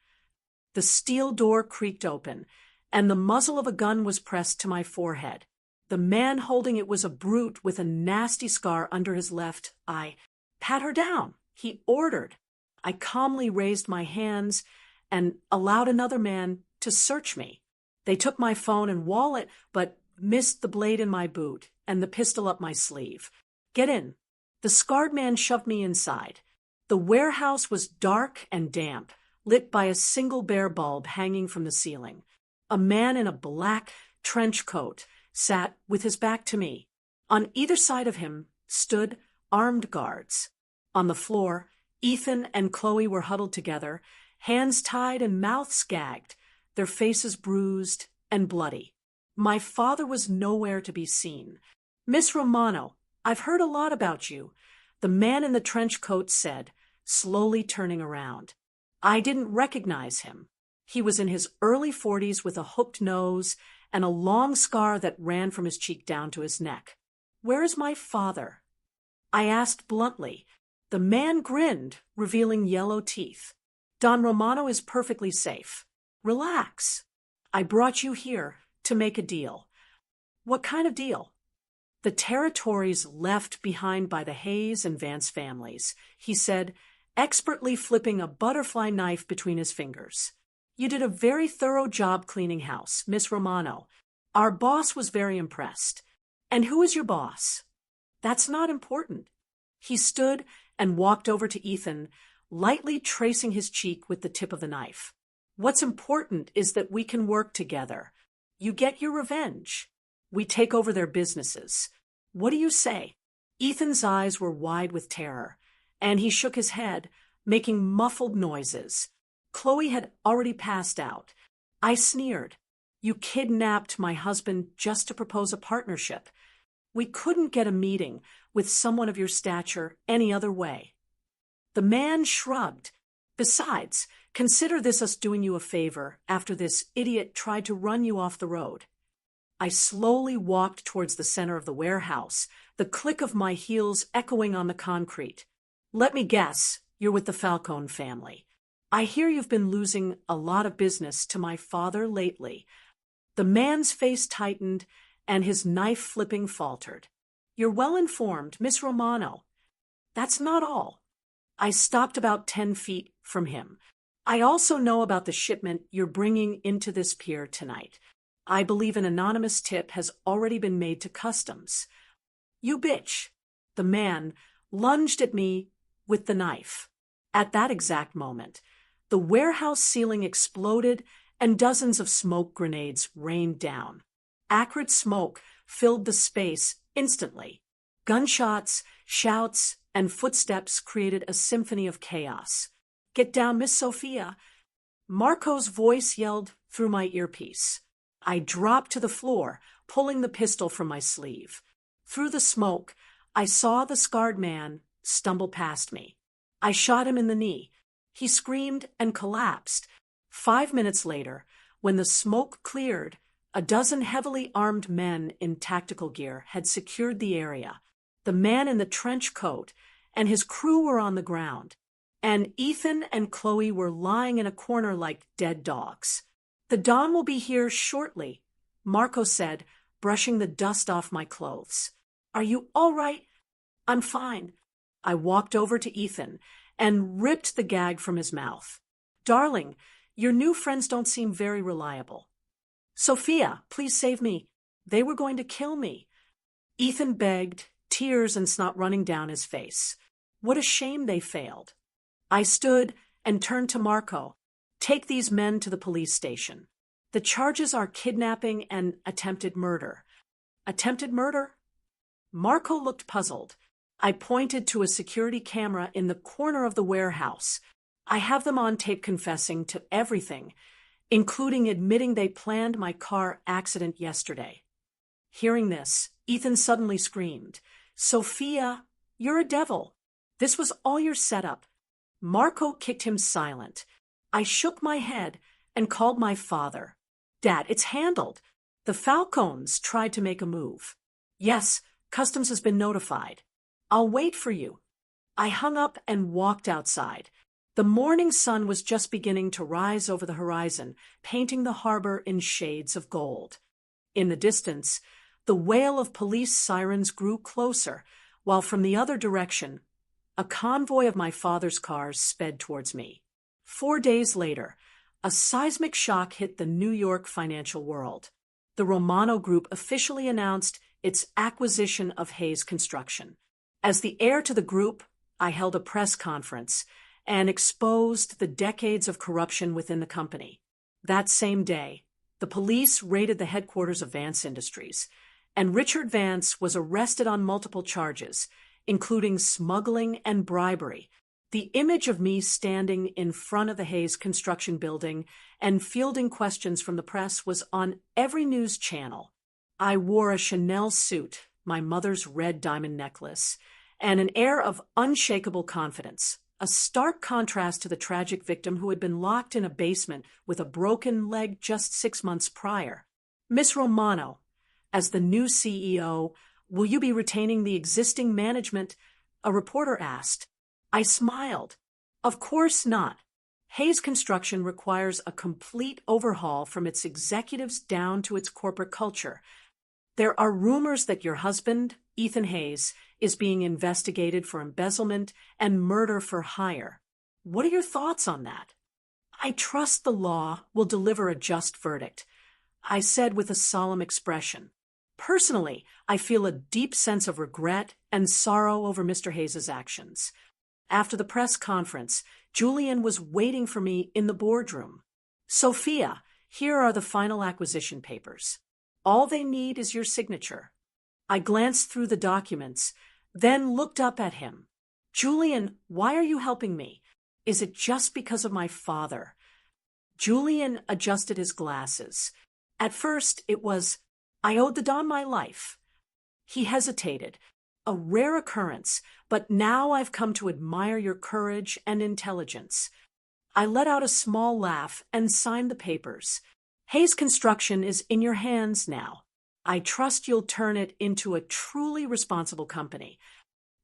The steel door creaked open, and the muzzle of a gun was pressed to my forehead. The man holding it was a brute with a nasty scar under his left eye. Pat her down, he ordered. I calmly raised my hands and allowed another man to search me. They took my phone and wallet, but missed the blade in my boot and the pistol up my sleeve. Get in. The scarred man shoved me inside. The warehouse was dark and damp, lit by a single bare bulb hanging from the ceiling. A man in a black trench coat sat with his back to me. On either side of him stood armed guards. On the floor, Ethan and Chloe were huddled together, hands tied and mouths gagged, their faces bruised and bloody. My father was nowhere to be seen. "Miss Romano, I've heard a lot about you," the man in the trench coat said, slowly turning around. I didn't recognize him. He was in his early 40s with a hooked nose and a long scar that ran from his cheek down to his neck. "Where is my father?" I asked bluntly. The man grinned, revealing yellow teeth. "Don Romano is perfectly safe. Relax. I brought you here to make a deal." "What kind of deal?" "The territories left behind by the Hayes and Vance families," he said, expertly flipping a butterfly knife between his fingers. "You did a very thorough job cleaning house, Miss Romano. Our boss was very impressed." "And who is your boss?" "That's not important." He stood and walked over to Ethan, lightly tracing his cheek with the tip of the knife. "What's important is that we can work together. You get your revenge. We take over their businesses. What do you say?" Ethan's eyes were wide with terror, and he shook his head, making muffled noises. Chloe had already passed out. I sneered. "You kidnapped my husband just to propose a partnership. We couldn't get a meeting with someone of your stature any other way." The man shrugged. "Besides, consider this us doing you a favor after this idiot tried to run you off the road." I slowly walked towards the center of the warehouse, the click of my heels echoing on the concrete. "Let me guess, you're with the Falcone family. I hear you've been losing a lot of business to my father lately." The man's face tightened, and his knife-flipping faltered. "You're well informed, Miss Romano." "That's not all." I stopped about 10 feet from him. "I also know about the shipment you're bringing into this pier tonight. I believe an anonymous tip has already been made to customs." "You bitch." The man lunged at me with the knife. At that exact moment, the warehouse ceiling exploded and dozens of smoke grenades rained down. Acrid smoke filled the space instantly. Gunshots, shouts, and footsteps created a symphony of chaos. "Get down, Miss Sophia!" Marco's voice yelled through my earpiece. I dropped to the floor, pulling the pistol from my sleeve. Through the smoke, I saw the scarred man stumble past me. I shot him in the knee. He screamed and collapsed. 5 minutes later, when the smoke cleared, a dozen heavily armed men in tactical gear had secured the area. The man in the trench coat and his crew were on the ground, and Ethan and Chloe were lying in a corner like dead dogs. "The Don will be here shortly," Marco said, brushing the dust off my clothes. "Are you all right?" "I'm fine." I walked over to Ethan and ripped the gag from his mouth. "Darling, your new friends don't seem very reliable." "Sophia, please save me. They were going to kill me." Ethan begged, tears and snot running down his face. What a shame they failed. I stood and turned to Marco. "Take these men to the police station. The charges are kidnapping and attempted murder." "Attempted murder?" Marco looked puzzled. I pointed to a security camera in the corner of the warehouse. "I have them on tape confessing to everything, including admitting they planned my car accident yesterday." Hearing this, Ethan suddenly screamed, "Sophia, you're a devil. This was all your setup." Marco kicked him silent. I shook my head and called my father. "Dad, it's handled. The Falcones tried to make a move." "Yes, customs has been notified." "I'll wait for you." I hung up and walked outside. The morning sun was just beginning to rise over the horizon, painting the harbor in shades of gold. In the distance, the wail of police sirens grew closer, while from the other direction, a convoy of my father's cars sped towards me. 4 days later, a seismic shock hit the New York financial world. The Romano Group officially announced its acquisition of Hayes Construction. As the heir to the group, I held a press conference and exposed the decades of corruption within the company. That same day, the police raided the headquarters of Vance Industries, and Richard Vance was arrested on multiple charges, including smuggling and bribery, The image of me standing in front of the Hayes construction building and fielding questions from the press was on every news channel. I wore a Chanel suit, my mother's red diamond necklace, and an air of unshakable confidence, a stark contrast to the tragic victim who had been locked in a basement with a broken leg just 6 months prior. Miss Romano, as the new CEO, will you be retaining the existing management? A reporter asked. I smiled. Of course not. Hayes Construction requires a complete overhaul from its executives down to its corporate culture. There are rumors that your husband, Ethan Hayes, is being investigated for embezzlement and murder for hire. What are your thoughts on that? I trust the law will deliver a just verdict, I said with a solemn expression. Personally, I feel a deep sense of regret and sorrow over Mr. Hayes's actions. After the press conference, Julian was waiting for me in the boardroom. Sophia, here are the final acquisition papers. All they need is your signature. I glanced through the documents, then looked up at him. Julian, why are you helping me? Is it just because of my father? Julian adjusted his glasses. At first, it was, I owed the Don my life. He hesitated. A rare occurrence, but now I've come to admire your courage and intelligence. I let out a small laugh and signed the papers. Hayes Construction is in your hands now. I trust you'll turn it into a truly responsible company.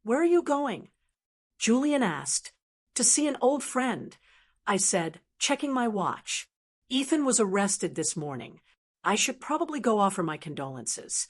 Where are you going? Julian asked. To see an old friend, I said, checking my watch. Ethan was arrested this morning. I should probably go offer my condolences.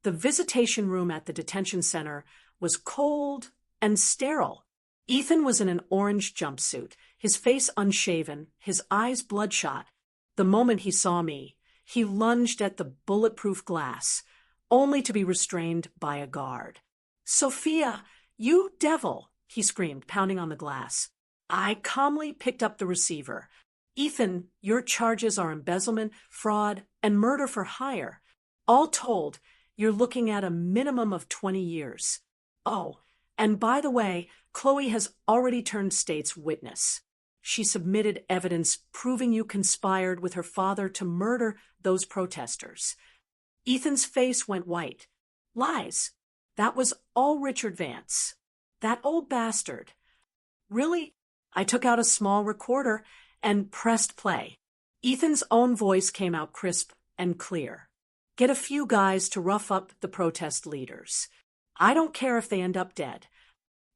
The visitation room at the detention center was cold and sterile. Ethan was in an orange jumpsuit, his face unshaven, his eyes bloodshot. The moment he saw me, he lunged at the bulletproof glass, only to be restrained by a guard. Sophia, you devil, he screamed, pounding on the glass. I calmly picked up the receiver. Ethan, your charges are embezzlement, fraud, and murder for hire. All told, you're looking at a minimum of 20 years. Oh, and by the way, Chloe has already turned state's witness. She submitted evidence proving you conspired with her father to murder those protesters. Ethan's face went white. Lies. That was all Richard Vance. That old bastard. Really? I took out a small recorder and pressed play. Ethan's own voice came out crisp and clear. Get a few guys to rough up the protest leaders. I don't care if they end up dead.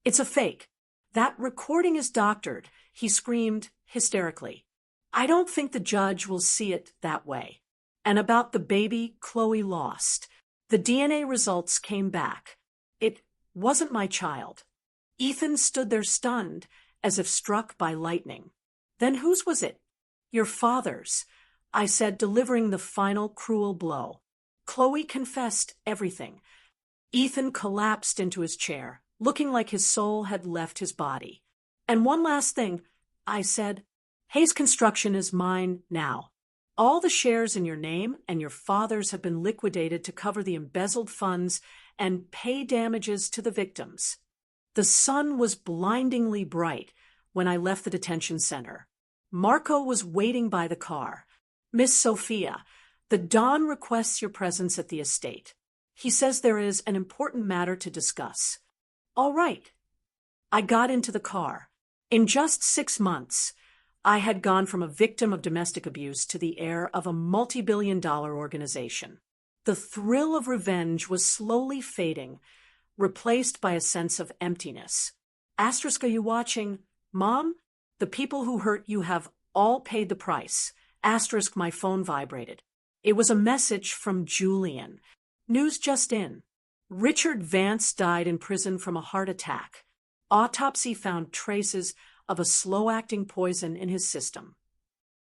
It's a fake. That recording is doctored, he screamed hysterically. I don't think the judge will see it that way. And about the baby Chloe lost. The DNA results came back. It wasn't my child. Ethan stood there stunned, as if struck by lightning. Then whose was it? Your father's, I said, delivering the final cruel blow. Chloe confessed everything. Ethan collapsed into his chair, looking like his soul had left his body. And one last thing, I said, Hayes Construction is mine now. All the shares in your name and your father's have been liquidated to cover the embezzled funds and pay damages to the victims. The sun was blindingly bright when I left the detention center. Marco was waiting by the car. Miss Sophia, the Don requests your presence at the estate. He says there is an important matter to discuss. All right. I got into the car. In just 6 months, I had gone from a victim of domestic abuse to the heir of a multi-billion-dollar organization. The thrill of revenge was slowly fading, replaced by a sense of emptiness. Asterisk, are you watching? Mom? The people who hurt you have all paid the price. Asterisk, my phone vibrated. It was a message from Julian. News just in. Richard Vance died in prison from a heart attack. Autopsy found traces of a slow-acting poison in his system.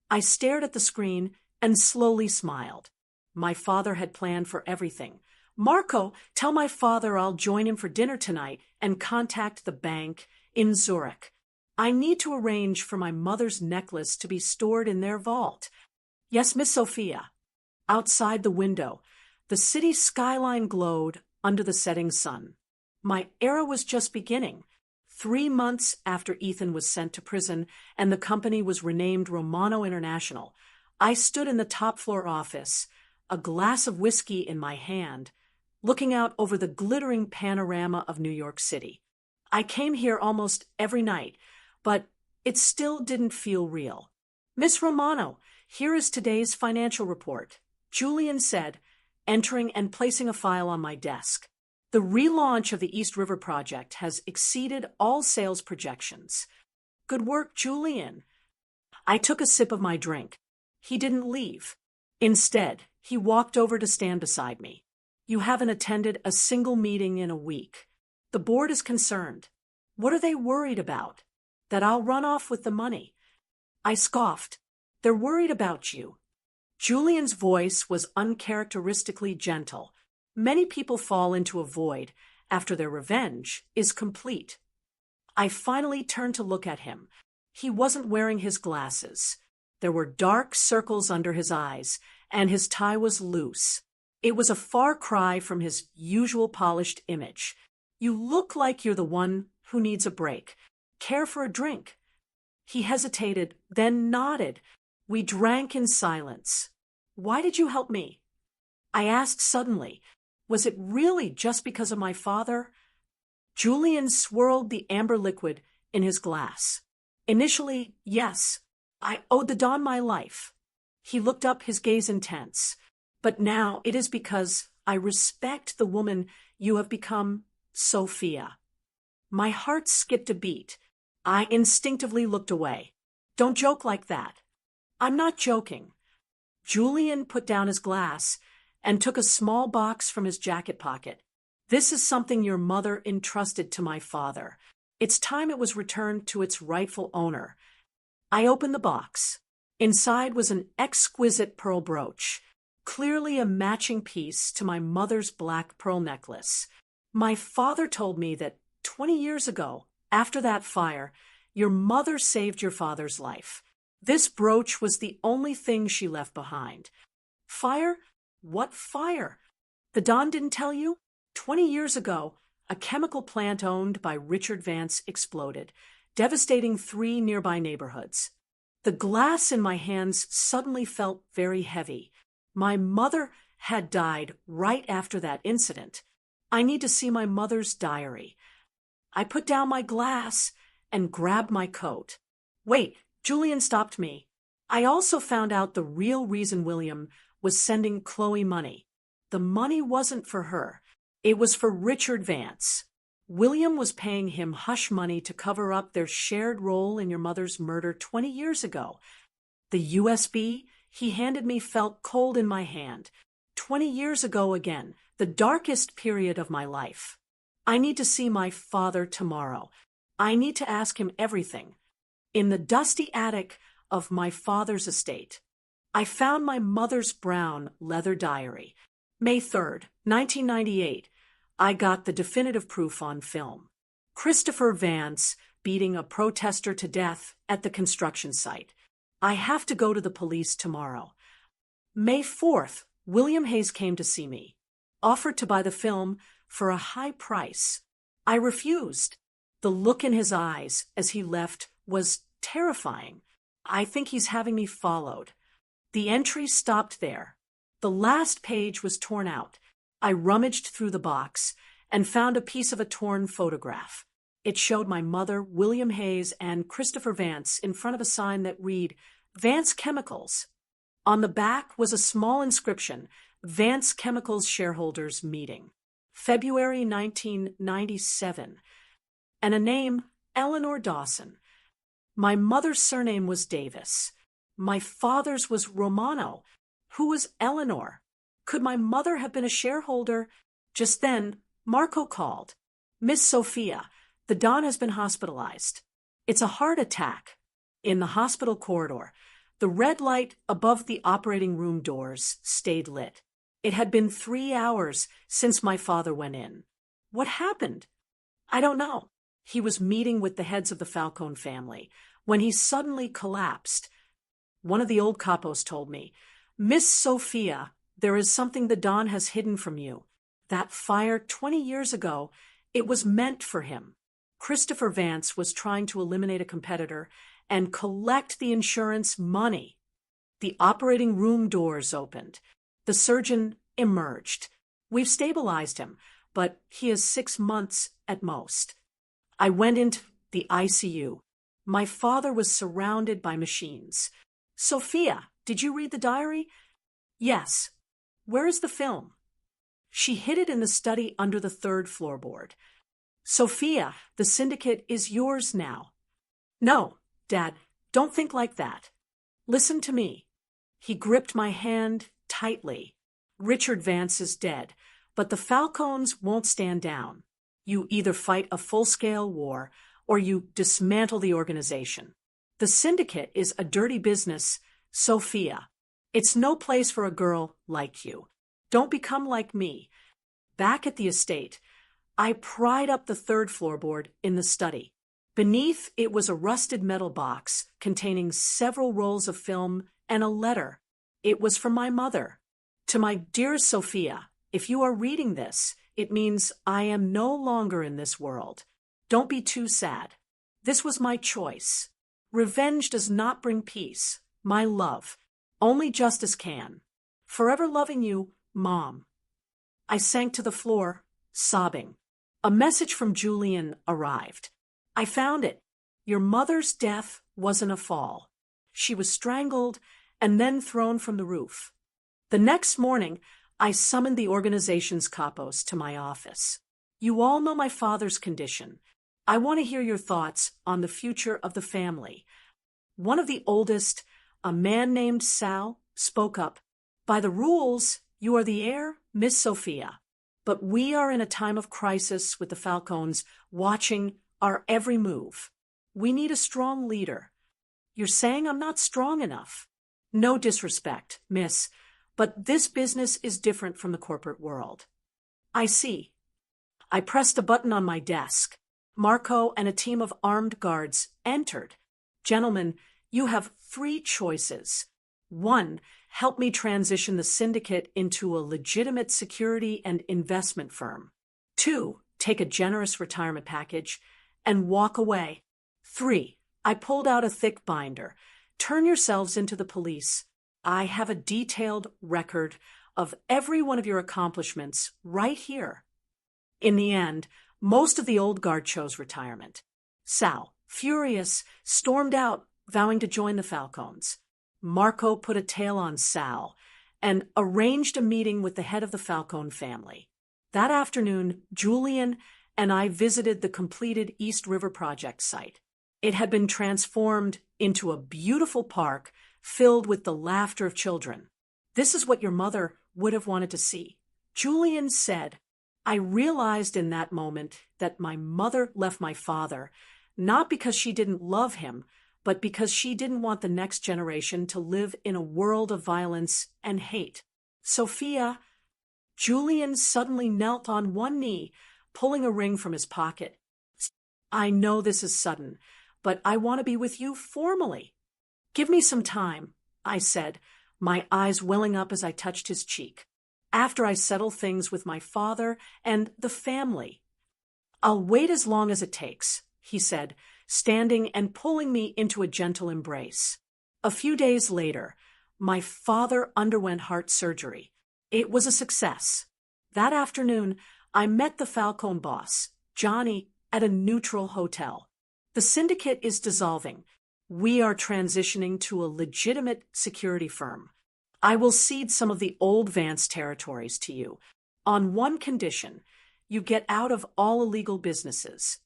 I stared at the screen and slowly smiled. My father had planned for everything. Marco, tell my father I'll join him for dinner tonight and contact the bank in Zurich. I need to arrange for my mother's necklace to be stored in their vault. Yes, Miss Sophia. Outside the window, the city skyline glowed under the setting sun. My era was just beginning. 3 months after Ethan was sent to prison and the company was renamed Romano International, I stood in the top-floor office, a glass of whiskey in my hand, looking out over the glittering panorama of New York City. I came here almost every night, but it still didn't feel real. "Miss Romano, here is today's financial report," Julian said, entering and placing a file on my desk. "The relaunch of the East River project has exceeded all sales projections." "Good work, Julian." I took a sip of my drink. He didn't leave. Instead, he walked over to stand beside me. "You haven't attended a single meeting in a week. The board is concerned." "What are they worried about?" "That I'll run off with the money." I scoffed. "They're worried about you." Julian's voice was uncharacteristically gentle. Many people fall into a void after their revenge is complete. I finally turned to look at him. He wasn't wearing his glasses. There were dark circles under his eyes, and his tie was loose. It was a far cry from his usual polished image. "You look like you're the one who needs a break. Care for a drink?" He hesitated, then nodded. We drank in silence. "Why did you help me?" I asked suddenly. Was it really just because of my father? Julian swirled the amber liquid in his glass. "Initially, yes. I owed the Don my life." He looked up, his gaze intense. "But now it is because I respect the woman you have become, Sophia." My heart skipped a beat. I instinctively looked away. "Don't joke like that." "I'm not joking." Julian put down his glass and took a small box from his jacket pocket. "This is something your mother entrusted to my father. It's time it was returned to its rightful owner." I opened the box. Inside was an exquisite pearl brooch, clearly a matching piece to my mother's black pearl necklace. "My father told me that 20 years ago, after that fire, your mother saved your father's life. This brooch was the only thing she left behind." "Fire? What fire? The Don didn't tell you?" 20 years ago, a chemical plant owned by Richard Vance exploded, devastating 3 nearby neighborhoods. The glass in my hands suddenly felt very heavy. My mother had died right after that incident. I need to see my mother's diary. I put down my glass and grabbed my coat. "Wait," Julian stopped me. "I also found out the real reason William was sending Chloe money. The money wasn't for her. It was for Richard Vance. William was paying him hush money to cover up their shared role in your mother's murder 20 years ago. The USB he handed me felt cold in my hand. 20 years ago again, the darkest period of my life. I need to see my father tomorrow. I need to ask him everything." In the dusty attic of my father's estate, I found my mother's brown leather diary. May 3rd, 1998. I got the definitive proof on film. Christopher Vance beating a protester to death at the construction site. I have to go to the police tomorrow. May 4th, William Hayes came to see me, offered to buy the film for a high price. I refused. The look in his eyes as he left was terrifying. I think he's having me followed. The entry stopped there. The last page was torn out. I rummaged through the box and found a piece of a torn photograph. It showed my mother, William Hayes, and Christopher Vance in front of a sign that read, "Vance Chemicals." On the back was a small inscription, "Vance Chemicals Shareholders Meeting, February 1997, and a name, Eleanor Dawson. My mother's surname was Davis. My father's was Romano. Who was Eleanor? Could my mother have been a shareholder? Just then, Marco called. "Miss Sophia, the Don has been hospitalized. It's a heart attack." In the hospital corridor, the red light above the operating room doors stayed lit. It had been 3 hours since my father went in. What happened? I don't know. He was meeting with the heads of the Falcone family when he suddenly collapsed. One of the old capos told me, "Miss Sophia, there is something the Don has hidden from you. That fire 20 years ago, it was meant for him." Christopher Vance was trying to eliminate a competitor and collect the insurance money. The operating room doors opened. The surgeon emerged. We've stabilized him, but he is 6 months at most. I went into the ICU. My father was surrounded by machines. Sophia, did you read the diary? Yes. Where is the film? She hid it in the study under the 3rd floorboard. Sophia, the syndicate is yours now. No, Dad, don't think like that. Listen to me. He gripped my hand tightly. Richard Vance is dead, but the Falcons won't stand down. You either fight a full-scale war or you dismantle the organization. The syndicate is a dirty business, Sophia. It's no place for a girl like you. Don't become like me. Back at the estate, I pried up the 3rd floorboard in the study. Beneath it was a rusted metal box containing several rolls of film and a letter. It was from my mother. To my dearest Sophia, if you are reading this, it means I am no longer in this world. Don't be too sad. This was my choice. Revenge does not bring peace. My love. Only justice can. Forever loving you, Mom. I sank to the floor, sobbing. A message from Julian arrived. I found it. Your mother's death wasn't a fall. She was strangled and then thrown from the roof. The next morning, I summoned the organization's capos to my office. You all know my father's condition. I want to hear your thoughts on the future of the family. One of the oldest, a man named Sal, spoke up. By the rules, you are the heir, Miss Sophia. But we are in a time of crisis with the Falcons watching our every move. We need a strong leader. You're saying I'm not strong enough. No disrespect, miss, but this business is different from the corporate world. I see. I pressed a button on my desk. Marco and a team of armed guards entered. Gentlemen, you have 3 choices. 1, help me transition the syndicate into a legitimate security and investment firm. 2, take a generous retirement package and walk away. 3, I pulled out a thick binder. Turn yourselves into the police. I have a detailed record of every one of your accomplishments right here. In the end, most of the old guard chose retirement. Sal, furious, stormed out, vowing to join the Falcons. Marco put a tail on Sal and arranged a meeting with the head of the Falcone family. That afternoon, Julian and I visited the completed East River project site. It had been transformed into a beautiful park filled with the laughter of children. This is what your mother would have wanted to see. Julian said, I realized in that moment that my mother left my father, not because she didn't love him, but because she didn't want the next generation to live in a world of violence and hate. Sophia, Julian suddenly knelt on one knee, pulling a ring from his pocket. I know this is sudden, but I want to be with you formally. Give me some time, I said, my eyes welling up as I touched his cheek. After I settle things with my father and the family. I'll wait as long as it takes, he said, standing and pulling me into a gentle embrace. A few days later, my father underwent heart surgery. It was a success. That afternoon, I met the Falcone boss, Johnny, at a neutral hotel. The syndicate is dissolving. We are transitioning to a legitimate security firm. I will cede some of the old Vance territories to you, on one condition: you get out of all illegal businesses.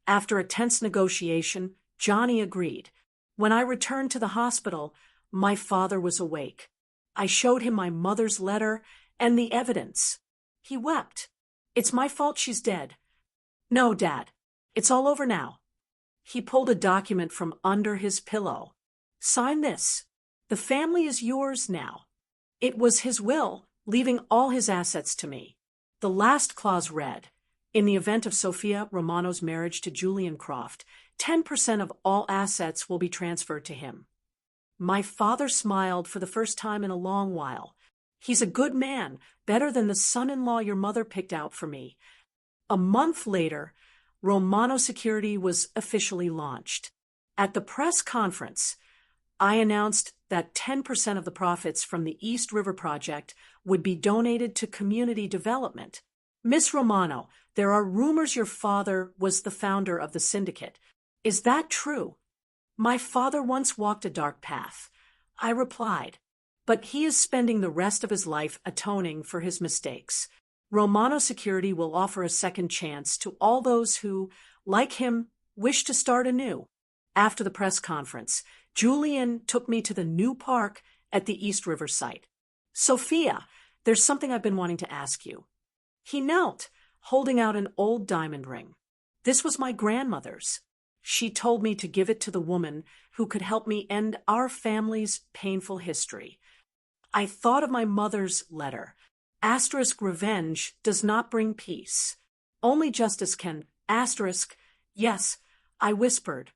After a tense negotiation, Johnny agreed. When I returned to the hospital, my father was awake. I showed him my mother's letter and the evidence. He wept. It's my fault she's dead. No, Dad. It's all over now. He pulled a document from under his pillow. Sign this. The family is yours now. It was his will, leaving all his assets to me. The last clause read, in the event of Sophia Romano's marriage to Julian Croft, 10% of all assets will be transferred to him. My father smiled for the first time in a long while. He's a good man, better than the son-in-law your mother picked out for me. A month later, Romano Security was officially launched. At the press conference, I announced that 10% of the profits from the East River Project would be donated to community development. Miss Romano, there are rumors your father was the founder of the syndicate. Is that true? My father once walked a dark path, I replied, but he is spending the rest of his life atoning for his mistakes. Romano Security will offer a second chance to all those who, like him, wish to start anew. After the press conference, Julian took me to the new park at the East River site. Sophia, there's something I've been wanting to ask you. He knelt, holding out an old diamond ring. This was my grandmother's. She told me to give it to the woman who could help me end our family's painful history. I thought of my mother's letter. Asterisk revenge does not bring peace. Only justice can. Asterisk, yes, I whispered.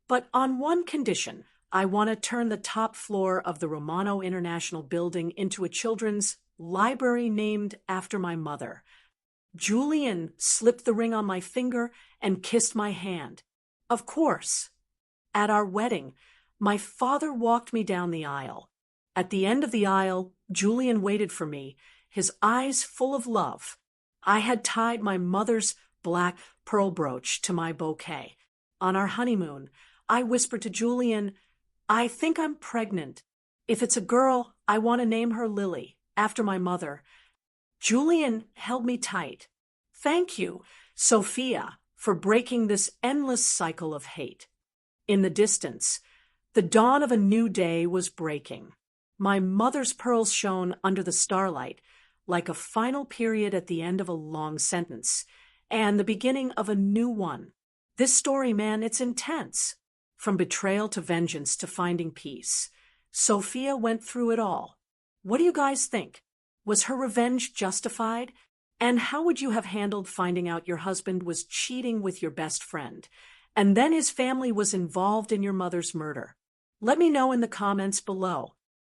But on one condition, I want to turn the top floor of the Romano International Building into a children's library named after my mother. Julian slipped the ring on my finger and kissed my hand. Of course. At our wedding, my father walked me down the aisle. At the end of the aisle, Julian waited for me, his eyes full of love. I had tied my mother's black pearl brooch to my bouquet. On our honeymoon, I whispered to Julian, I think I'm pregnant. If it's a girl, I want to name her Lily, after my mother. Julian held me tight. Thank you, Sophia, for breaking this endless cycle of hate. In the distance, the dawn of a new day was breaking. My mother's pearls shone under the starlight, like a final period at the end of a long sentence, and the beginning of a new one. This story, man, it's intense. From betrayal to vengeance to finding peace. Sophia went through it all. What do you guys think? Was her revenge justified? And how would you have handled finding out your husband was cheating with your best friend, and then his family was involved in your mother's murder? Let me know in the comments below.